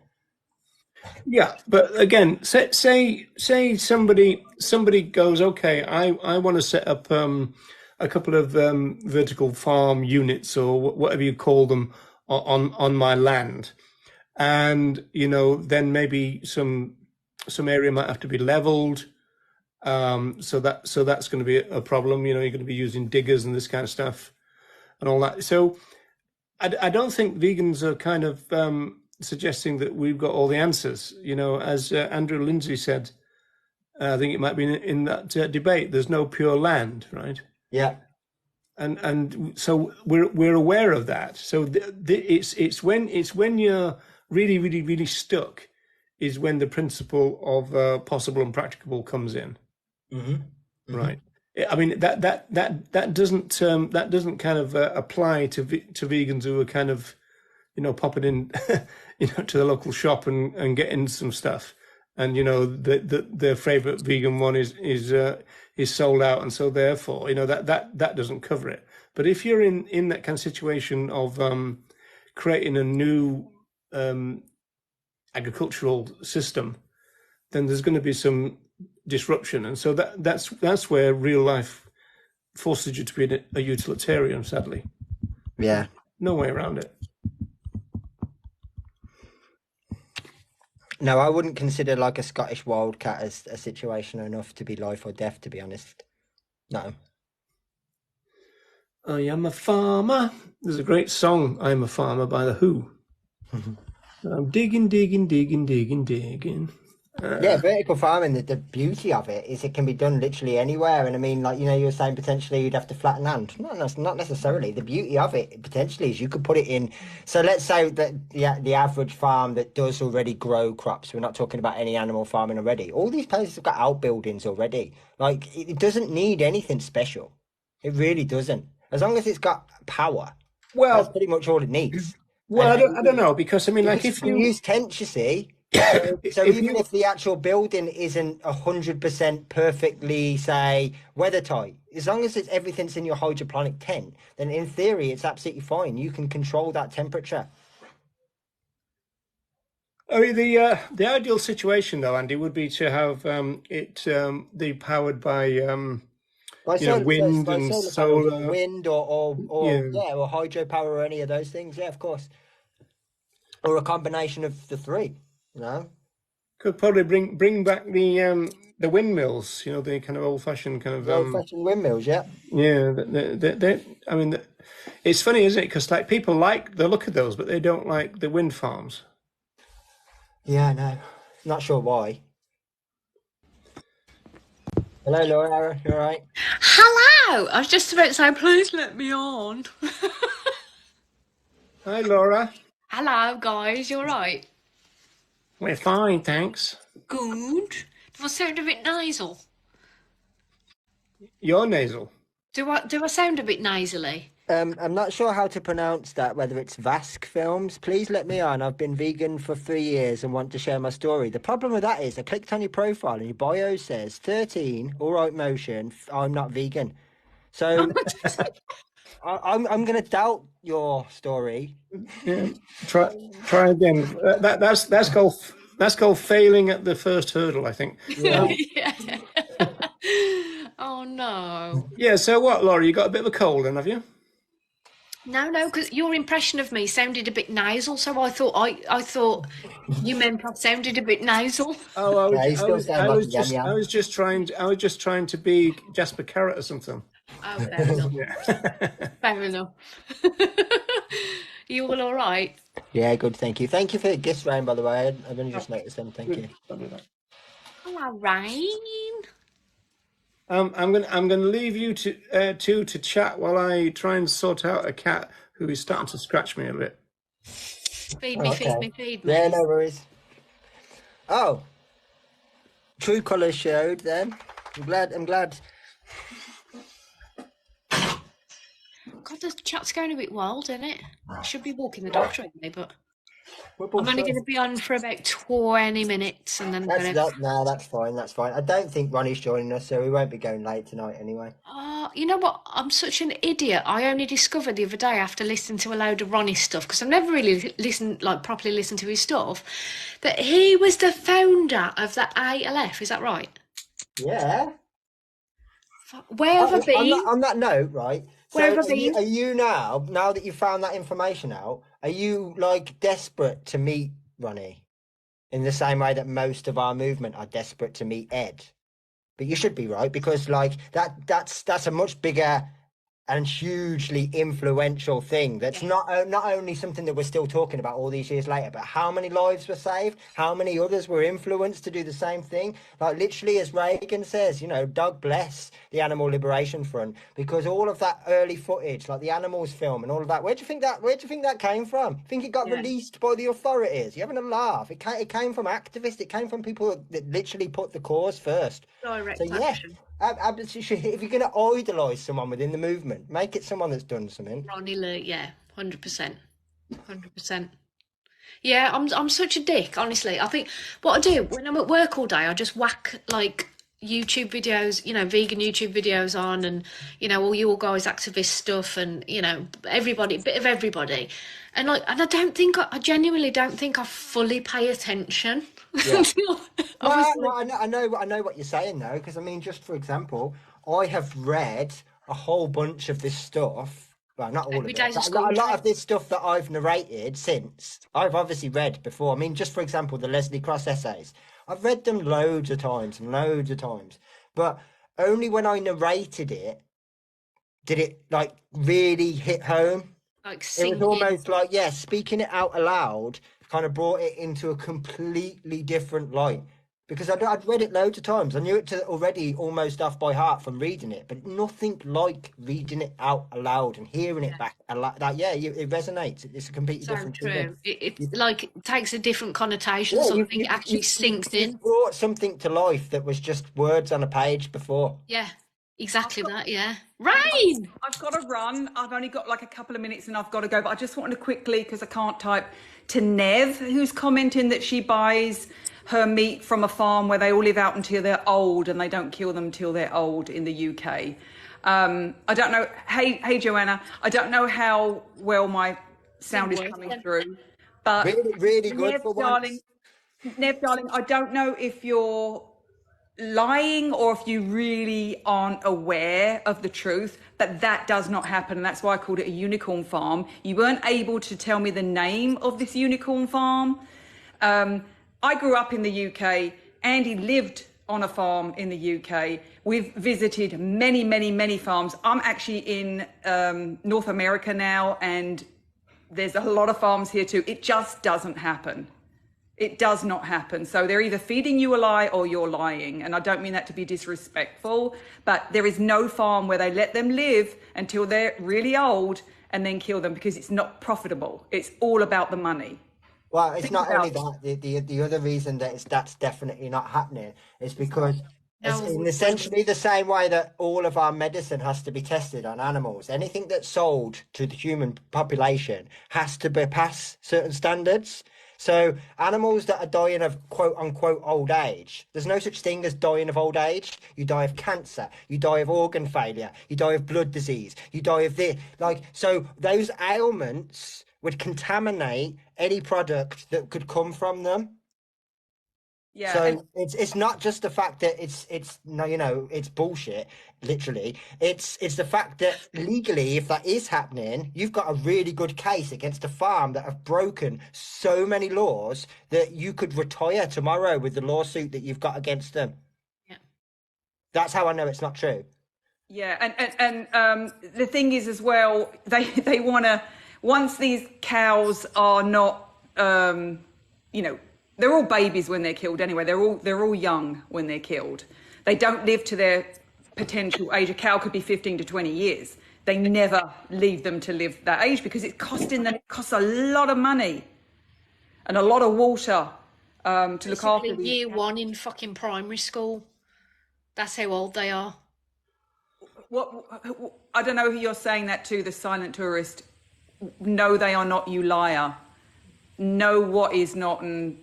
Yeah, but again, say somebody goes, okay, I want to set up a couple of vertical farm units or whatever you call them on my land, and then maybe some area might have to be leveled. So that's going to be a problem. You're going to be using diggers and this kind of stuff and all that. So I don't think vegans are kind of suggesting that we've got all the answers. As Andrew Lindsay said, I think it might be in that debate. There's no pure land, right?
Yeah.
And so we're aware of that. So it's when you're really really really stuck is when the principle of possible and practicable comes in,
Hmm. Hmm.
right? I mean that doesn't kind of apply to vegans who are kind of popping in, to the local shop and getting some stuff, and their favorite vegan one is sold out, and so therefore that doesn't cover it. But if you're in that kind of situation of creating a new agricultural system, then there's going to be some disruption, and so that's where real life forces you to be a utilitarian. Sadly,
Yeah.
no way around it.
No, I wouldn't consider like a Scottish wildcat as a situation enough to be life or death, to be honest. No.
I am a farmer. There's a great song, I'm a Farmer, by The Who. I'm digging, digging, digging, digging, digging.
Yeah, vertical farming, the beauty of it is it can be done literally anywhere. And I mean, like, you were saying potentially you'd have to flatten land. Not necessarily. The beauty of it potentially is you could put it in. So let's say that the average farm that does already grow crops, we're not talking about any animal farming already. All these places have got outbuildings already. Like, it doesn't need anything special. It really doesn't. As long as it's got power, that's
Well,
pretty much all it needs.
well, I don't know because I mean, like
Because you can use tents, you see. So
if
even
you
if the actual building isn't 100% perfectly, say, weather tight, as long as everything's in your hydroponic tent, then in theory it's absolutely fine. You can control that temperature.
I mean, the ideal situation though, Andy, would be to have it the powered by wind
By
and
solar panels or
solar.
wind or
Yeah,
yeah, or hydropower or any of those things. Yeah, of course. Or a combination of the three, you know?
could probably bring back the windmills. You know, the kind of old fashioned kind of
The old-fashioned windmills, yeah.
yeah. I mean, it's funny, isn't it? Because like people like the look of those, but they don't like the wind farms.
Yeah, no. Not sure why. Hello, Laura. You all right?
Hello! I was just about to say, please let me on.
Hi, Laura.
Hello, guys, you alright?
We're fine, thanks.
Good. Do I sound a bit nasal?
You're nasal.
Do I sound a bit nasally?
I'm not sure how to pronounce that, whether it's Vask Films. Please let me on. I've been vegan for 3 years and want to share my story. The problem with that is I clicked on your profile and your bio says 13, all right motion, I'm not vegan. So I'm going to doubt your story.
Yeah. Try again. That's called failing at the first hurdle, I think.
Yeah.
Yeah. Oh no.
Yeah. So what, Laura? You got a bit of a cold, then, have you?
No, because your impression of me sounded a bit nasal, so I thought you meant I sounded a bit nasal.
Oh,
Yeah, you still sound like a yam
I
yam.
was just trying to be Jasper Carrot or something.
Oh, fair enough.
Yeah.
Fair enough. You all alright?
Yeah, good. Thank you. Thank you for the gift, Ryan, by the way. I've only just noticed them. Thank you.
Hello, Rain.
I'm gonna leave you two to chat while I try and sort out a cat who is starting to scratch me a bit.
Feed
Oh,
me, feed
okay.
me, feed
Yeah,
me.
no worries. Oh, true colours showed then. I'm glad.
God, the chat's going a bit wild, isn't it? I should be walking the dog really, but
Football
I'm only going
first.
to be on for about 20 minutes and then I'm
That's
going to.
that. No, that's fine. That's fine. I don't think Ronnie's joining us, so we won't be going late tonight anyway.
You know what? I'm such an idiot. I only discovered the other day after listening to a load of Ronnie's stuff because I've never really listened, like properly listened to his stuff, that he was the founder of the ALF. Is that right?
Yeah.
Where have I been?
On that note, right?
Where
So
have I been?
are you now that you've found that information out, are you like desperate to meet Ronnie in the same way that most of our movement are desperate to meet Ed? But you should be right because like that's a much bigger and hugely influential thing that's
Yeah.
not only something that we're still talking about all these years later, but how many lives were saved, how many others were influenced to do the same thing. Like literally, as Reagan says, God bless the Animal Liberation Front, because all of that early footage, like the animals film and all of that, where do you think that came from? Think it got
Yeah.
released by the authorities? You're having a laugh. It came from activists. It came from people that literally put the cause first. So
Direct
yeah,
action.
if you're going to idolise someone within the movement, make it someone that's done something.
Ronnie Lee, yeah, 100%. 100%. Yeah, I'm such a dick, honestly. I think what I do when I'm at work all day, I just whack like YouTube videos, vegan YouTube videos on and, all your guys activist stuff and, everybody, bit of everybody. And I genuinely don't think I fully pay attention
Yeah.
until
No,
obviously
I know what you're saying though, because I mean, just for example, I have read a whole bunch of this stuff. Well, not all
every
of it,
day's a
but
school
a lot
trip.
of this stuff that I've narrated since I've obviously read before. I mean, just for example, the Leslie Cross essays. I've read them loads of times and loads of times, but only when I narrated it did it like really hit home.
Like
It was
sink in.
almost like, yeah, speaking it out aloud kind of brought it into a completely different light. because I'd read it loads of times. I knew it already almost off by heart from reading it, but nothing like reading it out aloud and hearing it back that. Yeah, it resonates. It's a completely
So
different feeling.
true. It like it takes a different connotation.
Yeah,
Something actually sinks
you've
in.
brought something to life that was just words on a page before.
Yeah,
I've
exactly
got,
that. Yeah.
I've,
Rain.
I've got to run. I've only got like a couple of minutes and I've got to go. But I just wanted to quickly, because I can't type, to Nev, who's commenting that she buys her meat from a farm where they all live out until they're old and they don't kill them till they're old in the UK. I don't know. Hey, Joanna. I don't know how well my sound is coming through, but
Really, really good
Nev,
for
darling,
once.
Nev, darling, I don't know if you're lying or if you really aren't aware of the truth, but that does not happen. And that's why I called it a unicorn farm. You weren't able to tell me the name of this unicorn farm. I grew up in the UK. Andy lived on a farm in the UK. We've visited many, many, many farms. I'm actually in North America now, and there's a lot of farms here too. It just doesn't happen. It does not happen. So they're either feeding you a lie or you're lying. And I don't mean that to be disrespectful, but there is no farm where they let them live until they're really old and then kill them, because it's not profitable. It's all about the money.
Well, it's
Think
not
about
only that. The other reason that that's definitely not happening is because it's
No,
in essentially the same way that all of our medicine has to be tested on animals. Anything that's sold to the human population has to be pass certain standards. So animals that are dying of quote unquote old age, there's no such thing as dying of old age. You die of cancer, you die of organ failure, you die of blood disease, you die of this. Like, so those ailments would contaminate any product that could come from them.
Yeah,
So
and
it's not just the fact that it's no, it's bullshit, literally. It's the fact that legally, if that is happening, you've got a really good case against a farm that have broken so many laws that you could retire tomorrow with the lawsuit that you've got against them.
Yeah.
That's how I know it's not true.
yeah, and the thing is as well, they want to, once these cows are not, they're all babies when they're killed anyway. They're all young when they're killed. They don't live to their potential age. A cow could be 15 to 20 years. They never leave them to live that age because it costs a lot of money and a lot of water to look after
Basically,
these.
year one in fucking primary school. That's how old they are.
What I don't know who you're saying that to, the silent tourist. No, they are not, you liar. No, what is not, and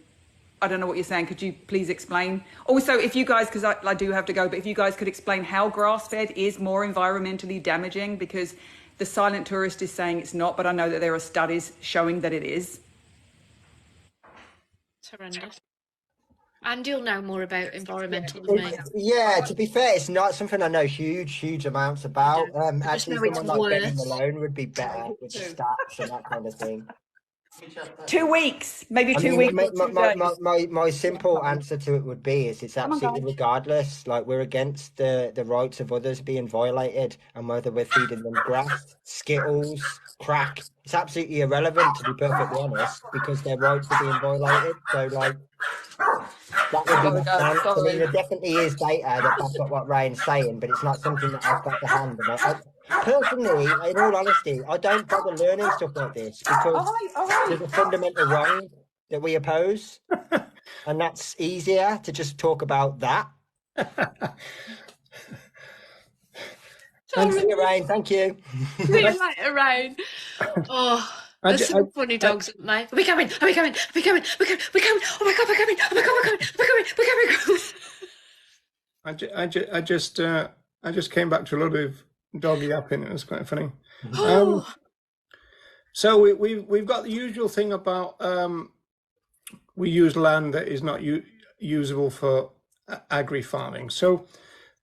I don't know what you're saying. Could you please explain? Also, if you guys, because I do have to go, but if you guys could explain how grass-fed is more environmentally damaging, because the silent tourist is saying it's not, but I know that there are studies showing that it is.
It's horrendous. And you'll know more about environmental than me.
Yeah, to be fair, it's not something I know huge amounts about.
I just
Actually,
know it's
someone like Benny
worse.
Malone would be better with the stats and that kind of thing.
2 weeks, maybe
I
2
mean,
weeks
my,
or 2
my,
days.
my simple answer to it would be is it's absolutely
guys.
regardless. Like, we're against the rights of others being violated, and whether we're feeding them grass, skittles, crack, it's absolutely irrelevant, to be perfectly honest, because their rights are being violated. So, like, that would be my stance. I mean, there definitely is data that backs up what Ryan's saying, but it's not something that I've got to hand. And personally, in all honesty, I don't bother learning stuff like this because there's a fundamental wrong that we oppose, and that's easier to just talk about that. Thanks for your Ryan. Thank you.
See you later, Ryan. Oh, there's some funny dogs, mate. Are we coming? Are we coming? Are we coming? We're coming. We're coming. Oh my God, we're coming. Oh my God, we're coming. We're coming. We're coming.
I just came back to a lot of dog yapping. It was quite funny. So we've got the usual thing about we use land that is not usable for agri farming. So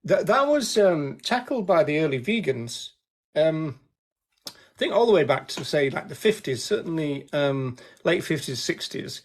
that was tackled by the early vegans. I think all the way back to, say, like the 50s, certainly late 50s, 60s.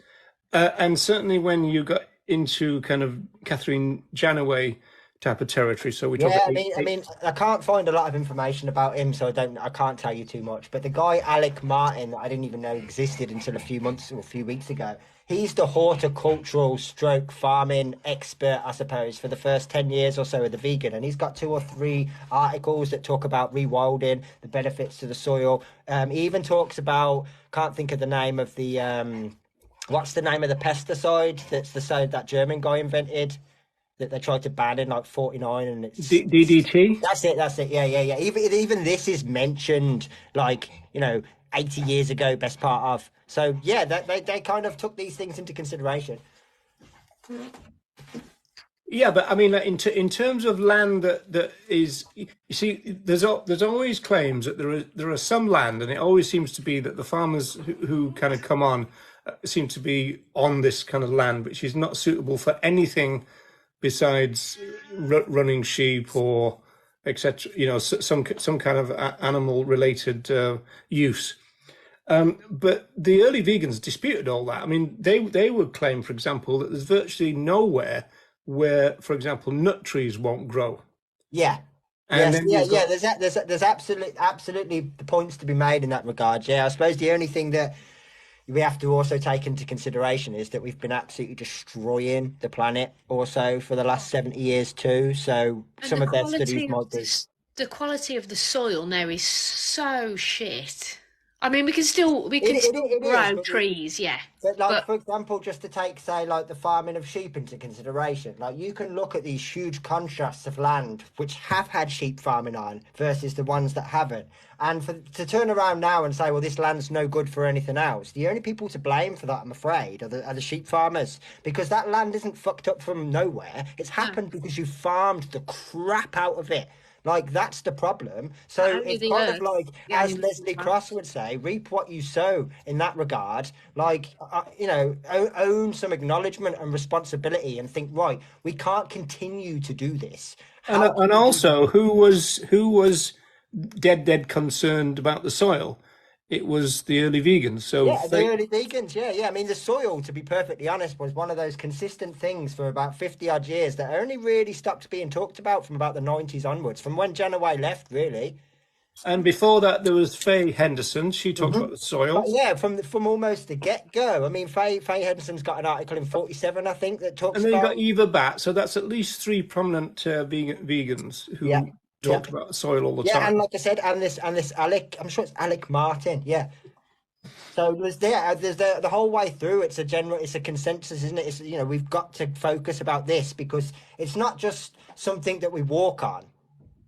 And certainly when you got into kind of Catherine Janaway type of territory. So we talk
I mean, I can't find a lot of information about him, so I can't tell you too much. But the guy Alec Martin, that I didn't even know existed until a few weeks ago, he's the horticultural stroke farming expert, I suppose, for the first 10 years or so of the vegan. And he's got 2 or 3 articles that talk about rewilding, the benefits to the soil. He even talks about, can't think of the name of the, what's the name of the pesticide that's the side that German guy invented that they tried to ban in like 49, and
DDT.
that's it. Yeah. Even this is mentioned like, 80 years ago, best part of. So yeah, they kind of took these things into consideration.
Yeah, but I mean, in terms of land that is, you see, there's always claims that there are some land, and it always seems to be that the farmers who kind of come on seem to be on this kind of land, which is not suitable for anything besides running sheep or etc. Some kind of animal related use. But the early vegans disputed all that. I mean, they would claim, for example, that there's virtually nowhere where, for example, nut trees won't grow.
Yeah.
And
Yes,
then
yeah,
you've
yeah.
got,
There's absolutely the points to be made in that regard. Yeah, I suppose the only thing that we have to also take into consideration is that we've been absolutely destroying the planet also for the last 70 years too. So
And
some of their studies might be.
the quality of the soil now is so shit. I mean, we can still
It is,
grow
but
trees, yeah,
But like
but
for example, just to take say like the farming of sheep into consideration, like you can look at these huge contrasts of land which have had sheep farming on versus the ones that haven't. And for to turn around now and say, well, this land's no good for anything else, the only people to blame for that, I'm afraid, are the sheep farmers. Because that land isn't fucked up from nowhere. It's
no,
happened because you farmed the crap out of it. Like that's the problem.
not
So
only
it's
the
kind of
earth,
like,
the
as
animals as
Leslie
well.
Cross would say, reap what you sow in that regard. Like, own some acknowledgement and responsibility and think, right, we can't continue to do this. How can
and
we do
also who was dead concerned about the soil? It was the early vegans. So
Yeah, the early vegans. Yeah. I mean, the soil, to be perfectly honest, was one of those consistent things for about 50 odd years that only really stopped being talked about from about the 90s onwards, from when Janaway left, really.
and before that there was Faye Henderson. She talked
Hmm.
about the
But
soil,
yeah, from almost the get go. I mean, Faye Henderson's got an article in 47, I think, that
and
talks
then you
about.
got Eva Batt. So that's at least 3 prominent vegans
Yeah,
who
yeah,
talked about the soil all the
yeah. And
time.
like I said, and this Alec, I'm sure it's Alec Martin. Yeah. So there's the whole way through. It's a consensus, isn't it? It's, we've got to focus about this because it's not just something that we walk on.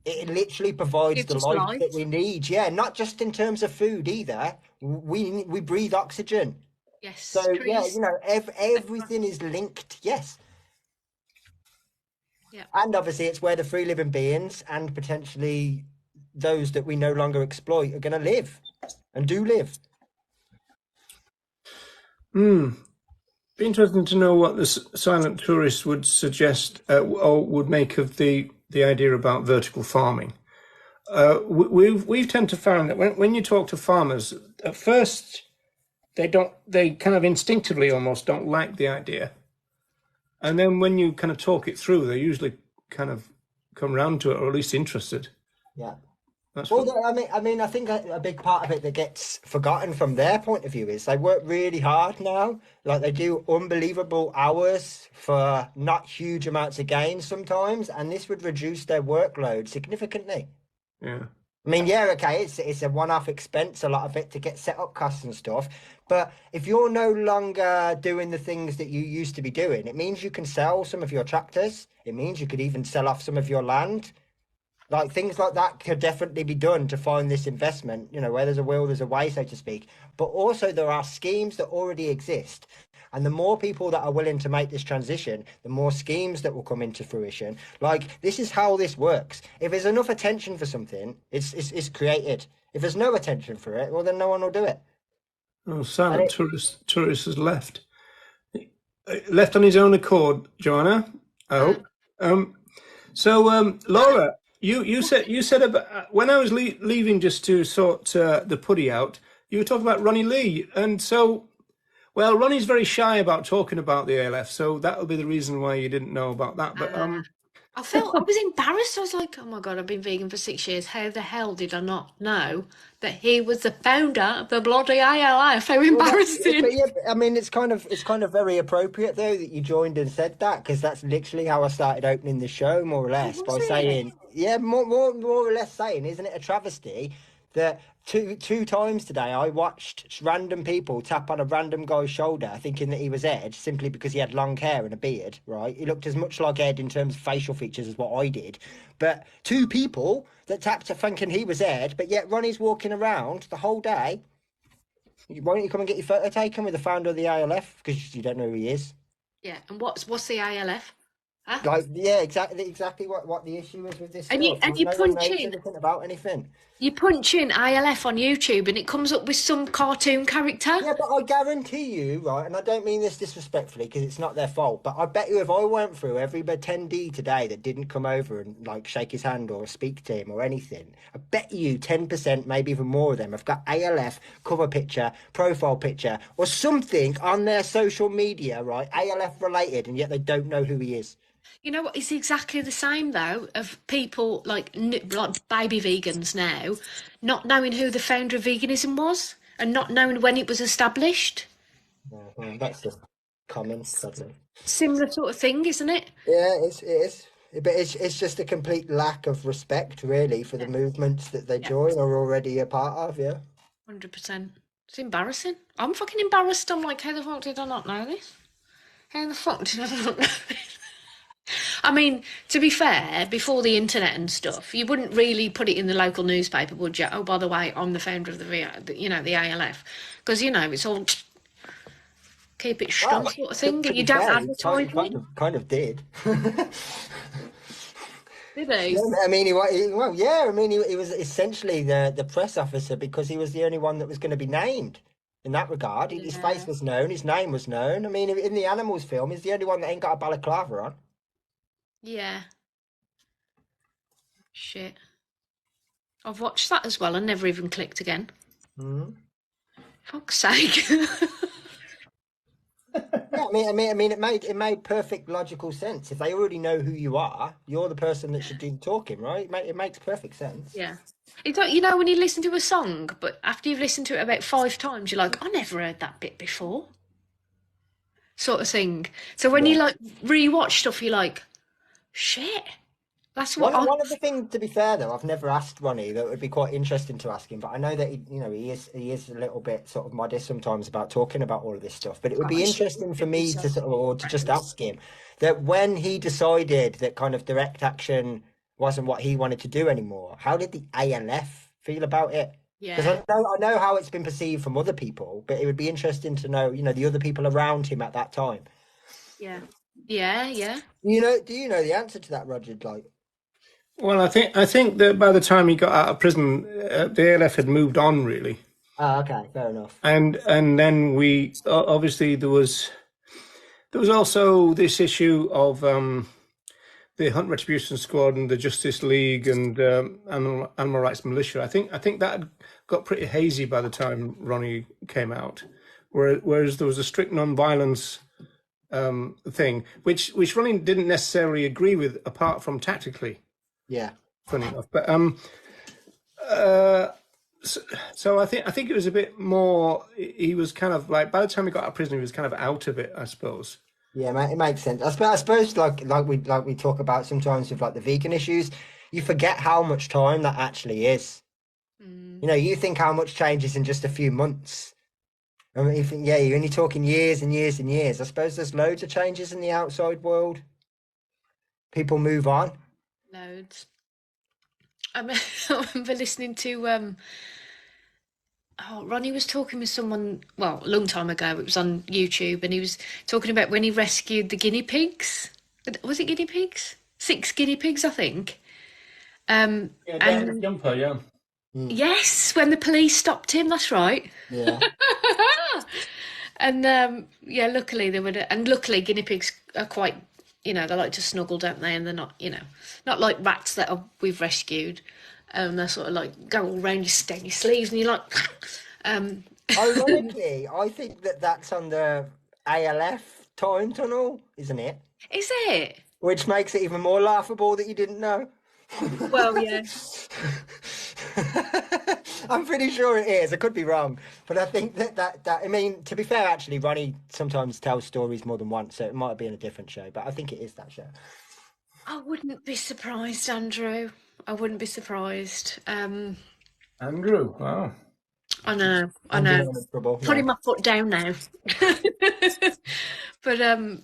It literally provides
Gives
the
us
life that
life.
we need. Yeah, not just in terms of food either. We breathe oxygen.
Yes,
So yeah,
trees.
everything is linked. Yes,
Yeah.
and obviously it's where the free living beings and potentially those that we no longer exploit are going to live and do live.
Hmm. Be interesting to know what the silent tourist would suggest or would make of the idea about vertical farming. We've tend to find that when you talk to farmers, at first they kind of instinctively almost don't like the idea, and then when you kind of talk it through, they usually kind of come round to it, or at least interested.
Yeah.
That's
Well,
what.
I think a big part of it that gets forgotten from their point of view is they work really hard now. Like they do unbelievable hours for not huge amounts of gain sometimes, and this would reduce their workload significantly.
Yeah.
I mean, yeah, okay, it's a one-off expense, a lot of it to get set up costs and stuff. But if you're no longer doing the things that you used to be doing, it means you can sell some of your tractors. It means you could even sell off some of your land. Like things like that could definitely be done to find this investment, where there's a will, there's a way, so to speak. But also there are schemes that already exist. And the more people that are willing to make this transition, the more schemes that will come into fruition. Like this is how this works. If there's enough attention for something, it's created. If there's no attention for it, well then no one will do it.
Oh,
And
silent
it,
tourist has left. Left on his own accord, Joanna. I
Uh,
hope. Um, so, Laura, you said about when I was leaving just to sort the putty out, you were talking about Ronnie Lee, and so well, Ronnie's very shy about talking about the ALF, so that'll be the reason why you didn't know about that. But
uh, I was embarrassed. I was like, oh my God, I've been vegan for 6 years. How the hell did I not know that he was the founder of the bloody ALF? How
Well,
embarrassing.
but yeah, I mean, it's kind of very appropriate though that you joined and said that, because that's literally how I started opening the show, more or
Oh,
less,
was
by
it?
saying, yeah, more or less saying, isn't it a travesty that two times today I watched random people tap on a random guy's shoulder, thinking that he was Ed simply because he had long hair and a beard, right? He looked as much like Ed in terms of facial features as what I did, but two people that tapped thinking he was Ed, but yet Ronnie's walking around the whole day. Why don't you come and get your photo taken with the founder of the ALF? Because you don't know who he is.
Yeah. And what's the ALF? Huh?
Like, yeah, exactly what the issue is with this
And you
stuff.
and
Like,
you
no one
punch
knows
in
anything about anything.
you punch in ILF on YouTube and it comes up with some cartoon character.
Yeah, but I guarantee you, right, and I don't mean this disrespectfully because it's not their fault, but I bet you if I went through every attendee today that didn't come over and like shake his hand or speak to him or anything, I bet you 10%, maybe even more of them have got ALF cover picture, profile picture, or something on their social media, right, ALF related, and yet they don't know who he is.
You know what? It's exactly the same though of people like baby vegans now, not knowing who the founder of veganism was and not knowing when it was established.
Well, that's just common, sadly.
Similar sort of thing, isn't it?
Yeah, it is. But it's just a complete lack of respect, really, for the
Yeah.
movements that they
Yeah.
join or already a part of. Yeah.
100%. It's embarrassing. I'm fucking embarrassed. I'm like, how the fuck did I not know this? How the fuck did I not know this? I mean, to be fair, before the internet and stuff, you wouldn't really put it in the local newspaper, would you? Oh, by the way, I'm the founder of the ALF, because it's all keep it
Well,
strong sort of
to,
thing,
to
and you
be
don't
fair, he
advertise it,
kind of did.
do they?
Yeah, I mean, well, yeah. I mean, he was essentially the press officer because he was the only one that was going to be named in that regard. His face
Yeah,
was known, his name was known. I mean, in the Animals film, he's the only one that ain't got a balaclava on.
yeah. Shit. I've watched that as well and never even clicked again.
Mhm.
Fuck's sake.
Yeah, I mean, it made perfect logical sense. If they already know who you are, you're the person that should do the talking, right? It makes perfect sense.
Yeah. It's like, when you listen to a song, but after you've listened to it about 5 times, you're like, I never heard that bit before, sort of thing. So when you
Yeah.
like rewatch stuff, you're like, shit, that's what
One
I.
one of the things, to be fair though, I've never asked Ronnie that would be quite interesting to ask him, but I know that he is a little bit sort of modest sometimes about talking about all of this stuff. But it would be interesting for me to sort of, or to just ask him that when he decided that kind of direct action wasn't what he wanted to do anymore, how did the ALF feel about it? Because
Yeah,
I know how it's been perceived from other people, but it would be interesting to know, the other people around him at that time.
yeah, yeah, yeah.
Do you know the answer to that, Roger? Like,
Well, I think that by the time he got out of prison, the ALF had moved on really,
okay, fair enough.
and then we obviously there was also this issue of the Hunt Retribution Squad and the Justice League and Animal Rights Militia. I think that had got pretty hazy by the time Ronnie came out, whereas there was a strict non-violence thing, which Ronnie didn't necessarily agree with, apart from tactically.
Yeah.
Funny enough, but so I think it was a bit more. He was kind of like, by the time he got out of prison, he was kind of out of it, I suppose.
Yeah, it makes sense. I suppose like we talk about sometimes with like the vegan issues, you forget how much time that actually is.
Mm,
You think how much changes in just a few months. I mean, you think, yeah, you're only talking years and years and years. I suppose there's loads of changes in the outside world. People move on.
loads. I remember listening to Ronnie was talking with someone, well, a long time ago. It was on YouTube, and he was talking about when he rescued the guinea pigs. Was it guinea pigs? 6 guinea pigs, I think.
Yeah,
And
jumper, yeah.
Mm,
yes, when the police stopped him, that's right.
yeah.
And yeah, luckily they were, and luckily guinea pigs are quite, they like to snuggle, don't they? And they're not, not like rats that we've rescued. They're sort of like go all round your sleeves, and you're like, um,
Ironically, I think that's on the ALF time tunnel, isn't it?
Is it?
which makes it even more laughable that you didn't know.
Well, yeah.
I'm pretty sure it is. I could be wrong, but I think that I mean, to be fair, actually, Ronnie sometimes tells stories more than once, so it might have been a different show. But I think it is that show.
I wouldn't be surprised, Andrew. I wouldn't be surprised.
Andrew, wow.
I know, I know.
Undeniable, yeah.
Putting my foot down now. But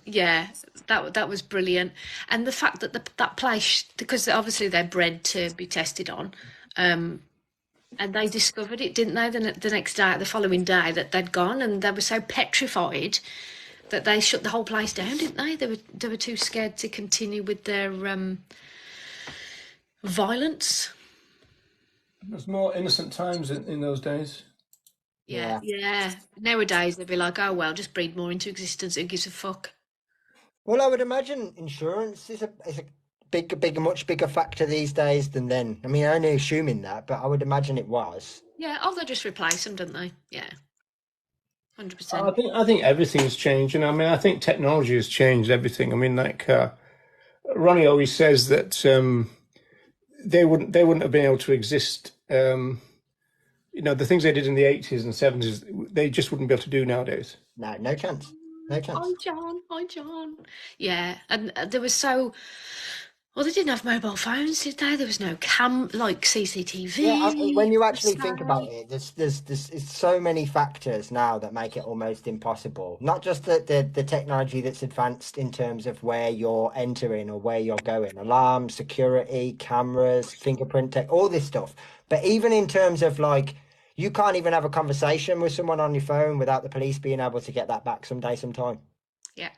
yeah, that was brilliant, and the fact that that place, because obviously they're bred to be tested on, and they discovered it, didn't they? The next day, the following day, that they'd gone, and they were so petrified that they shut the whole place down, didn't they? They were too scared to continue with their violence.
There's more innocent times in those days.
Yeah,
Yeah.
yeah. Nowadays they'd be like, oh well, just breed more into existence. Who gives a fuck?
Well, I would imagine insurance is a much bigger factor these days than then. I mean, only assuming that, but I would imagine it was.
Yeah, oh, they just replace them, don't they? Yeah,
I
100%.
think I think everything's changed, and I mean I think technology has changed everything. I mean, like Ronnie always says that they wouldn't have been able to exist. The things they did in the 80s and 70s, they just wouldn't be able to do nowadays.
No, no chance. No
Hi,
chance.
John. Hi, John. Yeah, and there was so. Well, they didn't have mobile phones, did they? There was no like
Yeah,
CCTV.
when you
Per
actually think about
se.
it, there's it's so many factors now that make it almost impossible. Not just the technology that's advanced in terms of where you're entering or where you're going, alarm, security, cameras, fingerprint tech, all this stuff. But even in terms of like, you can't even have a conversation with someone on your phone without the police being able to get that back someday, sometime.
Yeah, yeah.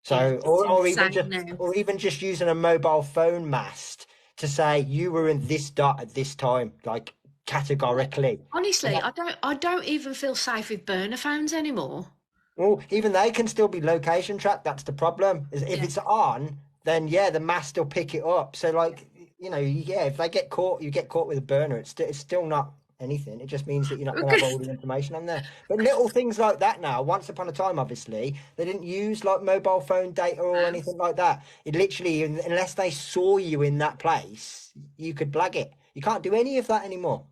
So,
It's
just
insane now.
using a mobile phone mast to say you were in this dot at this time, like
Yeah.
categorically. And
Honestly, I don't even feel safe with burner phones anymore.
well, even they can still be location tracked. That's the problem. Is if
Yeah.
it's on, then yeah, the mast will pick it up. So like, yeah, if they get caught, you get caught with a burner. It's still not anything. It just means that you're not going to have all the information on there. But little things like that now. Once upon a time, obviously, they didn't use like mobile phone data or
No.
anything like that. It literally, unless they saw you in that place, you could blag it. You can't do any of that anymore.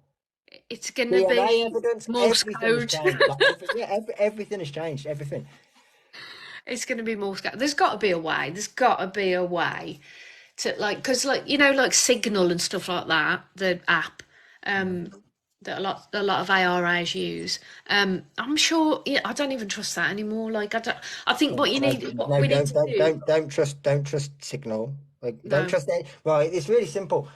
It's gonna
DNA
be
evidence,
Morse
everything has
code.
changed. Like, everything has changed. Everything.
It's gonna be Morse code. There's got to be a way. There's got to be a way to like, because like like Signal and stuff like that, the app, um, that a lot of ARAs use. I'm sure. Yeah, I don't even trust that anymore. Like I don't. I think
No,
what you
no,
need, what
no,
we need to do.
don't trust Signal. Like, don't
No,
trust it. Right, it's really simple.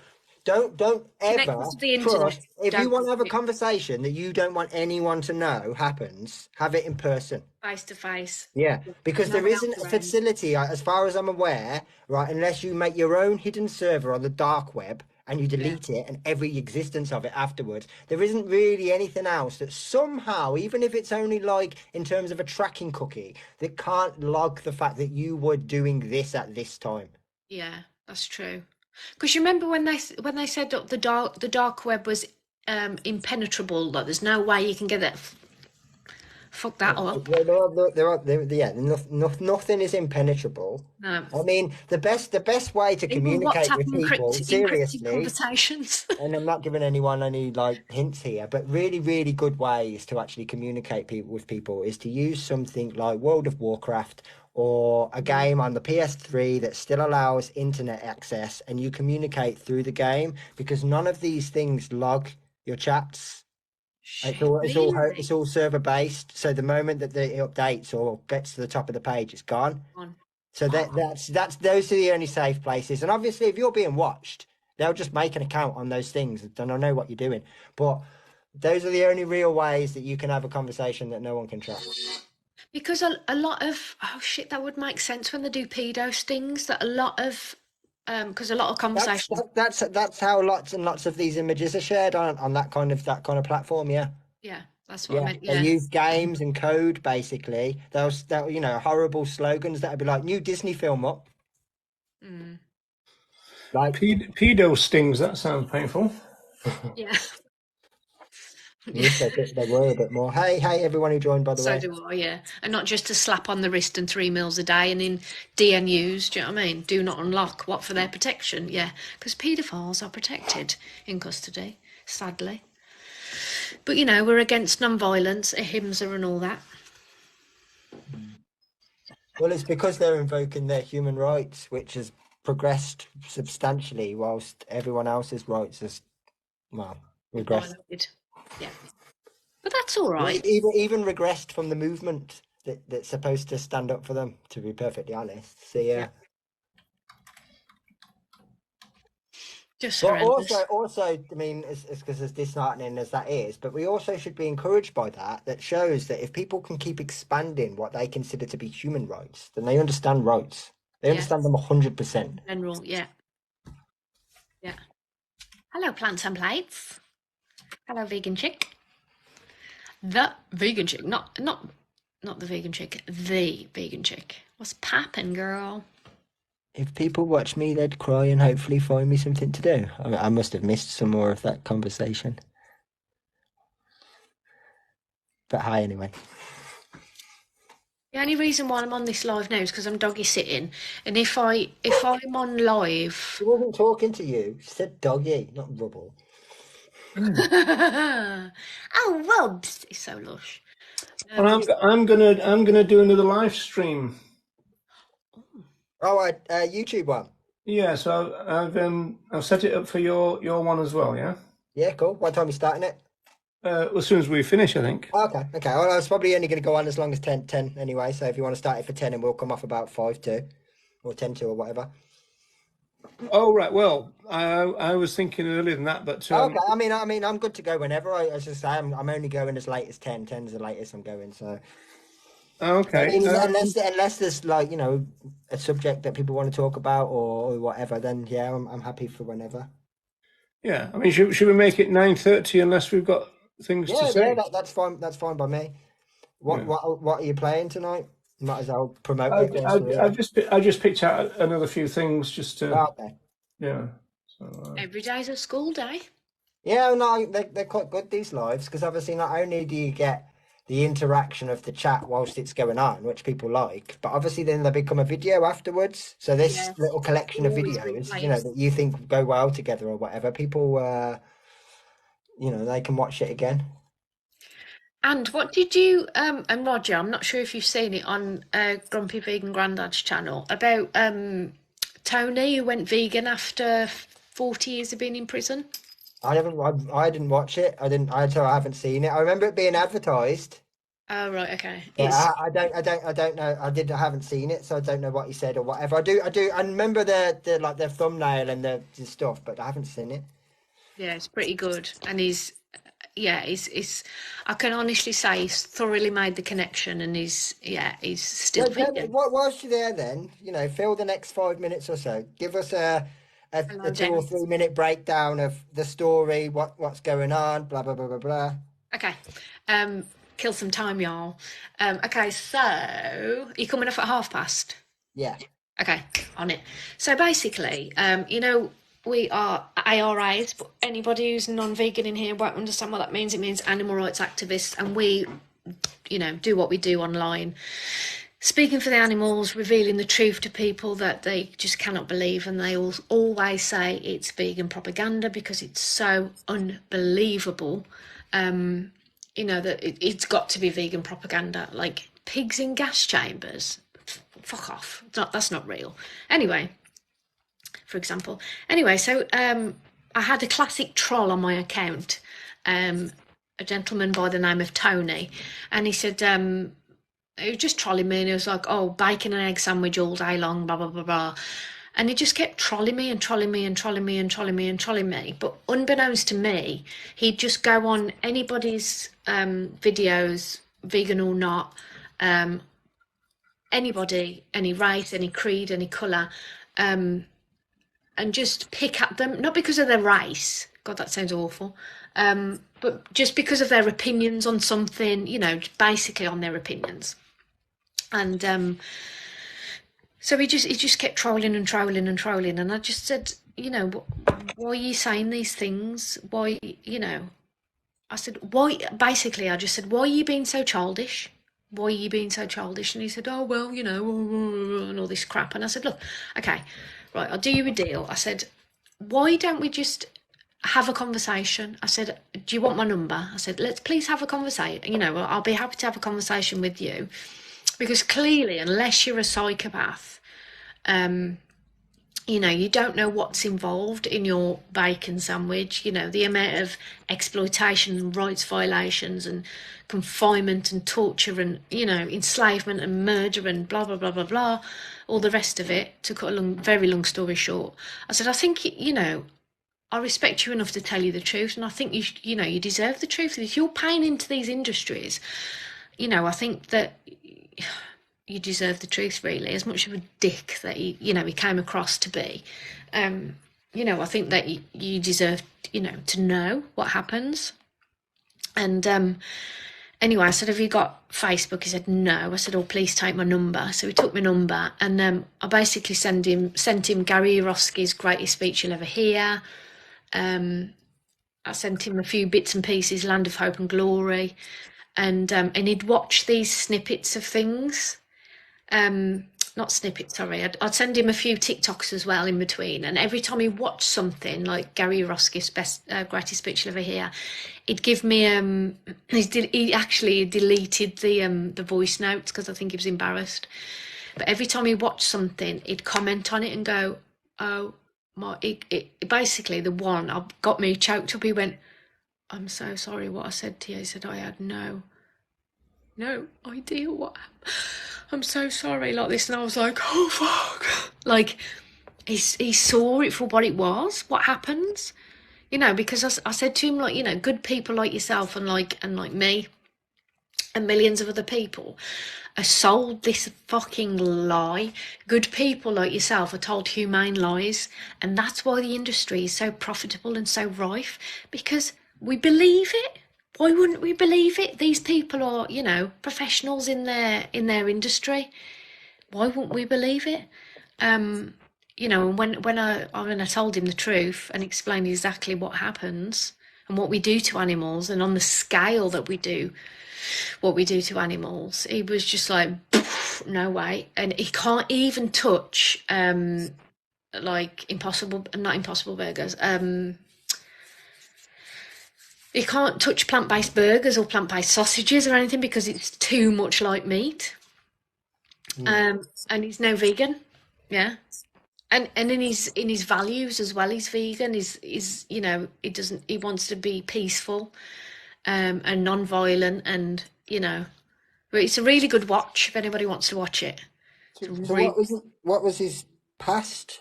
Don't ever
connected to the internet.
trust. If you
Don't
want to
trust
have a
it
conversation that you don't want anyone to know happens, have it in person.
face to face.
Yeah, because
No
there
one
isn't
else
a
around.
facility, as far as I'm aware, right, unless you make your own hidden server on the dark web and you
Yeah.
delete it and every existence of it afterwards, there isn't really anything else that somehow, even if it's only like in terms of a tracking cookie, that can't log the fact that you were doing this at this time.
Yeah, that's true. Because you remember when they said that the dark web was impenetrable, like there's no way you can get that fuck that up.
Yeah, nothing is impenetrable.
No.
I mean, the best way to
Even
communicate
WhatsApp
with people,
encrypted
seriously,
conversations.
and I'm not giving anyone any like hints here, but really, really good ways to actually communicate with people is to use something like World of Warcraft or a
Mm.
game on the PS3 that still allows internet access and you communicate through the game because none of these things log your chats. It's
Shit,
all it's all
really?
it's all server based. So the moment that it updates or gets to the top of the page, it's gone.
On.
So that's those are the only safe places. And obviously, if you're being watched, they'll just make an account on those things, and I know what you're doing. But those are the only real ways that you can have a conversation that no one can track.
Because a lot of oh shit, that would make sense when they do pedo stings. That a lot of because a lot of
That's
conversations.
that's how lots and lots of these images are shared on that kind of platform. Yeah.
Yeah, that's what I
Yeah,
meant.
they
Yeah.
use games and code basically. They'll horrible slogans that'll be like new Disney film up.
Mm.
Like
Pedo stings, that sounds painful.
Yeah.
Wish they were a bit more. Hey, everyone who joined, by the
So
way.
do I, yeah. And not just a slap on the wrist and 3 meals a day and in DNUs, do you know what I mean? Do not unlock. What, for their protection? Yeah. Because paedophiles are protected in custody, sadly. But, we're against non-violence, ahimsa and all that.
Well, it's because they're invoking their human rights, which has progressed substantially, whilst everyone else's rights has, well, regressed.
Violated. Yeah. But that's all right.
Even regressed from the movement that's supposed to stand up for them, to be perfectly honest. So yeah.
Just
But
horrendous.
also, I mean, it's because as disheartening as that is, but we also should be encouraged by that. That shows that if people can keep expanding what they consider to be human rights, then they understand rights. They
Yeah.
understand them 100%.
General, yeah. Yeah. Hello, plants and plates. Hello, vegan chick. The vegan chick, not the vegan chick, the vegan chick. What's poppin', girl?
If people watch me, they'd cry and hopefully find me something to do. I must have missed some more of that conversation. But hi, anyway.
The only reason why I'm on this live now is because I'm doggy sitting, and if I'm on live,
She wasn't talking to you. She said doggy, not rubble.
oh Robs, it's so lush.
Well, I'm gonna do another live stream.
Oh, YouTube one.
Yeah, so I've set it up for your one as well. Yeah.
Yeah, cool. What time are you starting it?
As soon as we finish, I think.
Oh, okay. Well, I was probably only going to go on as long as 10 anyway. So if you want to start it for 10, and we'll come off about 5 2 or 10 2 or whatever.
Oh right. Well, I was thinking earlier than that, but
Okay. I mean, I'm good to go whenever. I just say I'm only going as late as 10. 10 is the latest I'm going. So I
okay.
mean, unless there's like a subject that people want to talk about or whatever, then yeah, I'm happy for whenever.
Yeah. I mean, should we make it 9:30 unless we've got things to
Yeah,
say?
that's fine. That's fine by me.
Yeah.
What are you playing tonight? Might as well promote
I,
it whilst we're here.
I just picked out another few things just to
Oh, okay.
yeah. So
Every day's a school day.
Yeah, no, they're quite good, these lives, because obviously not only do you get the interaction of the chat whilst it's going on, which people like, but obviously then they become a video afterwards. So this
Yeah.
little collection of
Always
videos,
replays.
that you think go well together or whatever, people, they can watch it again.
And what did you and Roger, I'm not sure if you've seen it on Grumpy Vegan Grandad's channel about Tony who went vegan after 40 years of being in prison.
I didn't watch it. So I haven't seen it. I remember it being advertised.
Oh right, okay.
But
It's
I don't know. I haven't seen it, so I don't know what he said or whatever. I remember the thumbnail and the stuff, but I haven't seen it.
yeah, it's pretty good. And he's I can honestly say he's thoroughly made the connection and he's still vegan.
Whilst you're there, then fill the next 5 minutes or so. Give us a
Hello,
2 or 3 minute breakdown of the story, what's going on, blah blah blah blah blah.
Okay. Kill some time, y'all. Okay, so you coming off at past?
Yeah.
Okay, on it. So basically, we are ARAs, but anybody who's non-vegan in here won't understand what that means. It means animal rights activists, and we, do what we do online. Speaking for the animals, revealing the truth to people that they just cannot believe, and they always say it's vegan propaganda because it's so unbelievable. That it's got to be vegan propaganda, like pigs in gas chambers. Fuck off. That's not real. Anyway, for example. Anyway, so I had a classic troll on my account, a gentleman by the name of Tony, and he said, he was just trolling me, and he was like, oh, bacon and egg sandwich all day long, blah, blah, blah, blah. And he just kept trolling me and trolling me and trolling me and trolling me and trolling me. But unbeknownst to me, he'd just go on anybody's videos, vegan or not, anybody, any race, any creed, any colour, and just pick at them, not because of their race, God, that sounds awful, but just because of their opinions on something, basically on their opinions. And so he just kept trolling and trolling and trolling, and I just said, why are you saying these things? Why, I said, why? Basically, I just said, why are you being so childish? Why are you being so childish? And he said, oh, well, you know, and all this crap. And I said, look, okay, right, I'll do you a deal. I said, why don't we just have a conversation? I said, do you want my number? I said, let's please have a conversation. You know, I'll be happy to have a conversation with you, because clearly, unless you're a psychopath, you know, you don't know what's involved in your bacon sandwich, you know, the amount of exploitation and rights violations and confinement and torture and, you know, enslavement and murder and blah, blah, blah, blah, blah, all the rest of it. To cut a very long story short, I said, I think, you know, I respect you enough to tell you the truth, and I think you know, you deserve the truth. If you're paying into these industries, you know, I think that you deserve the truth, really, as much of a dick that you know, he came across to be. You know, I think that you deserve, you know, to know what happens. And anyway, I said, have you got Facebook? He said, no. I said, oh, please take my number. So he took my number, and I basically sent him Gary Yourofsky's Greatest Speech You'll Ever Hear. I sent him a few bits and pieces, Land of Hope and Glory, and he'd watch these snippets of things. Not snippets, sorry. I'd send him a few TikToks as well in between, and every time he watched something like Gary Yourofsky's Greatest Speech You'll Ever Hear, he'd give me he actually deleted the voice notes because I think he was embarrassed. But every time he watched something, he'd comment on it and go, oh my, basically the one got me choked up. He went, I'm so sorry what I said to you. He said, I had no idea what happened. I'm so sorry, like this. And I was like, oh fuck. Like, he saw it for what it was, what happens, you know, because I said to him, like, you know, good people like yourself and like me and millions of other people are sold this fucking lie. Good people like yourself are told humane lies, and that's why the industry is so profitable and so rife, because we believe it. Why wouldn't we believe it? These people are, you know, professionals in their industry. Why wouldn't we believe it? You know, when I told him the truth and explained exactly what happens and what we do to animals, and on the scale that we do what we do to animals, he was just like, no way. And he can't even touch like not Impossible Burgers. You can't touch plant-based burgers or plant-based sausages or anything because it's too much like meat. And he's no vegan, yeah. And in his values as well, he's vegan. He's you know, he wants to be peaceful, and non-violent, and you know, but it's a really good watch if anybody wants to watch it.
So what was his past?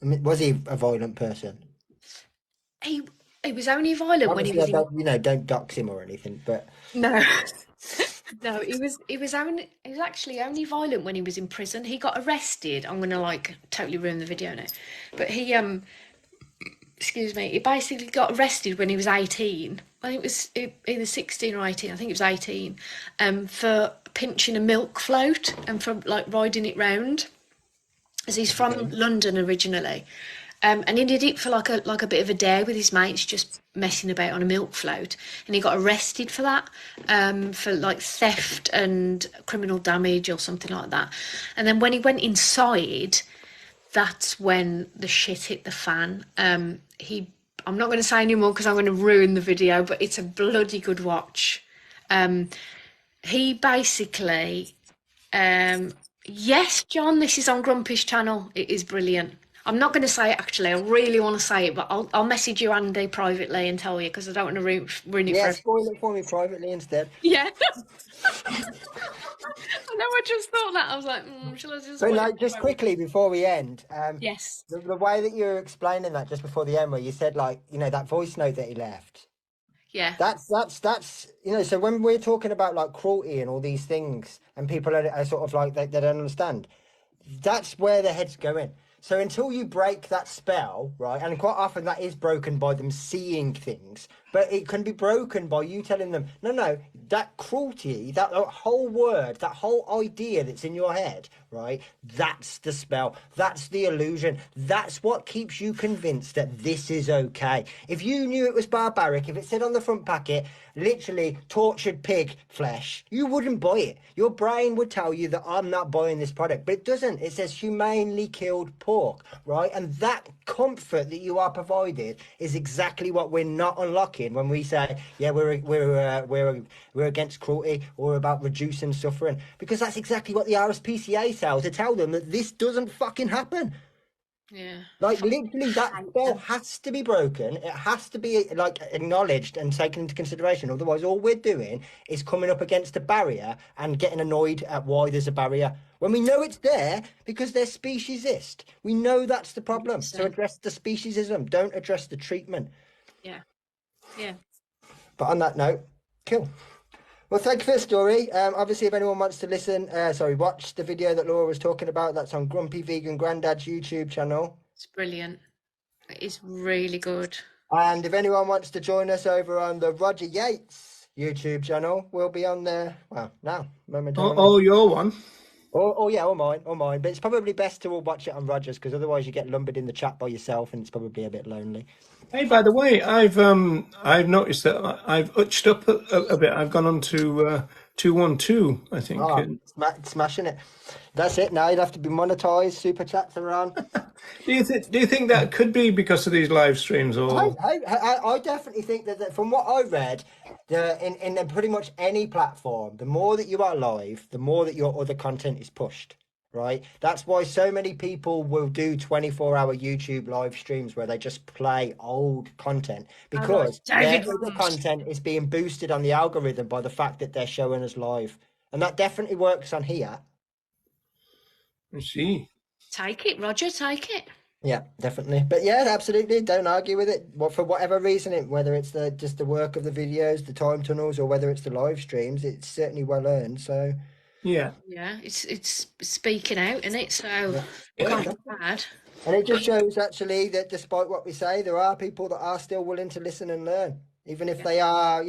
I mean, was he a violent person?
He was only violent when he was
you know, don't dox him or anything, but
no. No, he was actually only violent when he was in prison. He got arrested. I'm gonna like totally ruin the video now, but he excuse me, he basically got arrested when he was 18. I think it was either 16 or 18. I think it was 18, for pinching a milk float and for like riding it round, as he's from London originally. And he did it for like a bit of a dare with his mates, just messing about on a milk float, and he got arrested for that, for like theft and criminal damage or something like that. And then when he went inside, that's when the shit hit the fan. I'm not going to say any more because I'm going to ruin the video, but it's a bloody good watch. He basically, yes, John, this is on Grumpy's channel. It is brilliant. I'm not going to say it, actually. I really want to say it, but I'll message you, Andy, privately and tell you, because I don't want to ruin it for
spoil it for me privately instead.
Yeah. I know, I just thought that. I was like, shall I just...
But like, just quickly before we end,
yes.
The way that you're explaining that just before the end, where you said, like, you know, that voice note that he left.
Yeah.
That's you know, so when we're talking about like cruelty and all these things, and people are sort of like they don't understand, that's where their head's going. So until you break that spell, right, and quite often that is broken by them seeing things, but it can be broken by you telling them, no, that cruelty, that whole word, that whole idea that's in your head right? That's the spell. That's the illusion. That's what keeps you convinced that this is okay. If you knew it was barbaric, if it said on the front packet, literally tortured pig flesh, you wouldn't buy it. Your brain would tell you that I'm not buying this product, but it doesn't. It says humanely killed pork, right? And that comfort that you are provided is exactly what we're not unlocking when we say, yeah, we're against cruelty or about reducing suffering, because that's exactly what the RSPCA sells, to tell them that this doesn't fucking happen.
Yeah.
Like literally, that spell has to be broken. It has to be like acknowledged and taken into consideration. Otherwise, all we're doing is coming up against a barrier and getting annoyed at why there's a barrier when we know it's there because they're speciesist. We know that's the problem. So
100%.
address the speciesism. Don't address the treatment.
Yeah. Yeah.
But on that note, cool. Well, thank you for the story. Obviously, if anyone wants to watch the video that Laura was talking about, that's on Grumpy Vegan Grandad's YouTube channel.
It's brilliant. It is really good.
And if anyone wants to join us over on the Roger Yates YouTube channel, we'll be on there, well, now, momentarily.
Oh, your one.
Oh yeah, or mine. But it's probably best to all watch it on Roger's, because otherwise you get lumbered in the chat by yourself and it's probably a bit lonely.
Hey, by the way, I've noticed that I've utched up a bit. I've gone on to 212, I think.
Oh, smashing it. That's it. Now you'd have to be monetized, super chats around.
Do you think that could be because of these live streams, or?
I definitely think that from what I read, in pretty much any platform, the more that you are live, the more that your other content is pushed, right? That's why so many people will do 24-hour YouTube live streams where they just play old content, because their other content is being boosted on the algorithm by the fact that they're showing us live. And that definitely works on here.
I see.
Take it, Roger, take it.
Yeah, definitely. But yeah, absolutely. Don't argue with it. For whatever reason, whether it's just the work of the videos, the time tunnels, or whether it's the live streams, it's certainly well earned. So
yeah,
it's speaking out, isn't it? So
yeah.
can't be bad.
And it just shows actually that despite what we say, there are people that are still willing to listen and learn, even if they are,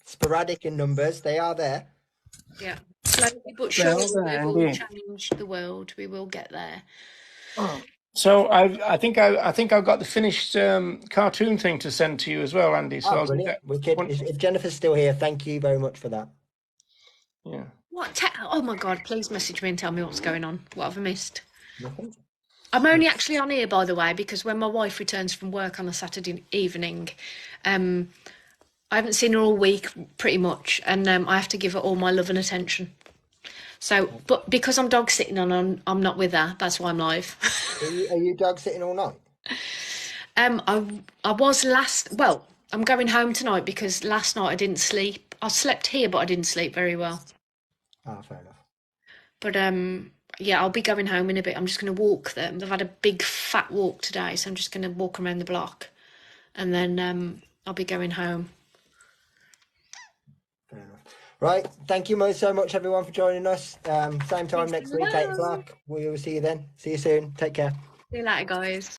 sporadic in numbers. They are there.
Yeah, slowly but surely we will change the world. We will get there.
Oh. So I think I've got the finished cartoon thing to send to you as well, Andy. So
brilliant. If Jennifer's still here, thank you very much for that.
Yeah.
What? Oh my God! Please message me and tell me what's going on. What have I missed?
Nothing.
I'm only actually on here, by the way, because when my wife returns from work on a Saturday evening, I haven't seen her all week, pretty much, and I have to give her all my love and attention. So, but because I'm dog sitting and I'm not with her, that's why I'm live.
Are you dog sitting all night?
I was well, I'm going home tonight because last night I didn't sleep. I slept here, but I didn't sleep very well.
Oh, fair enough.
But yeah, I'll be going home in a bit. I'm just going to walk them. They've had a big fat walk today, so I'm just going to walk around the block, and then I'll be going home.
Fair enough. Right, thank you so much, everyone, for joining us. Same time next week, 8 o'clock. We will see you then. See you soon. Take care.
See you later, guys.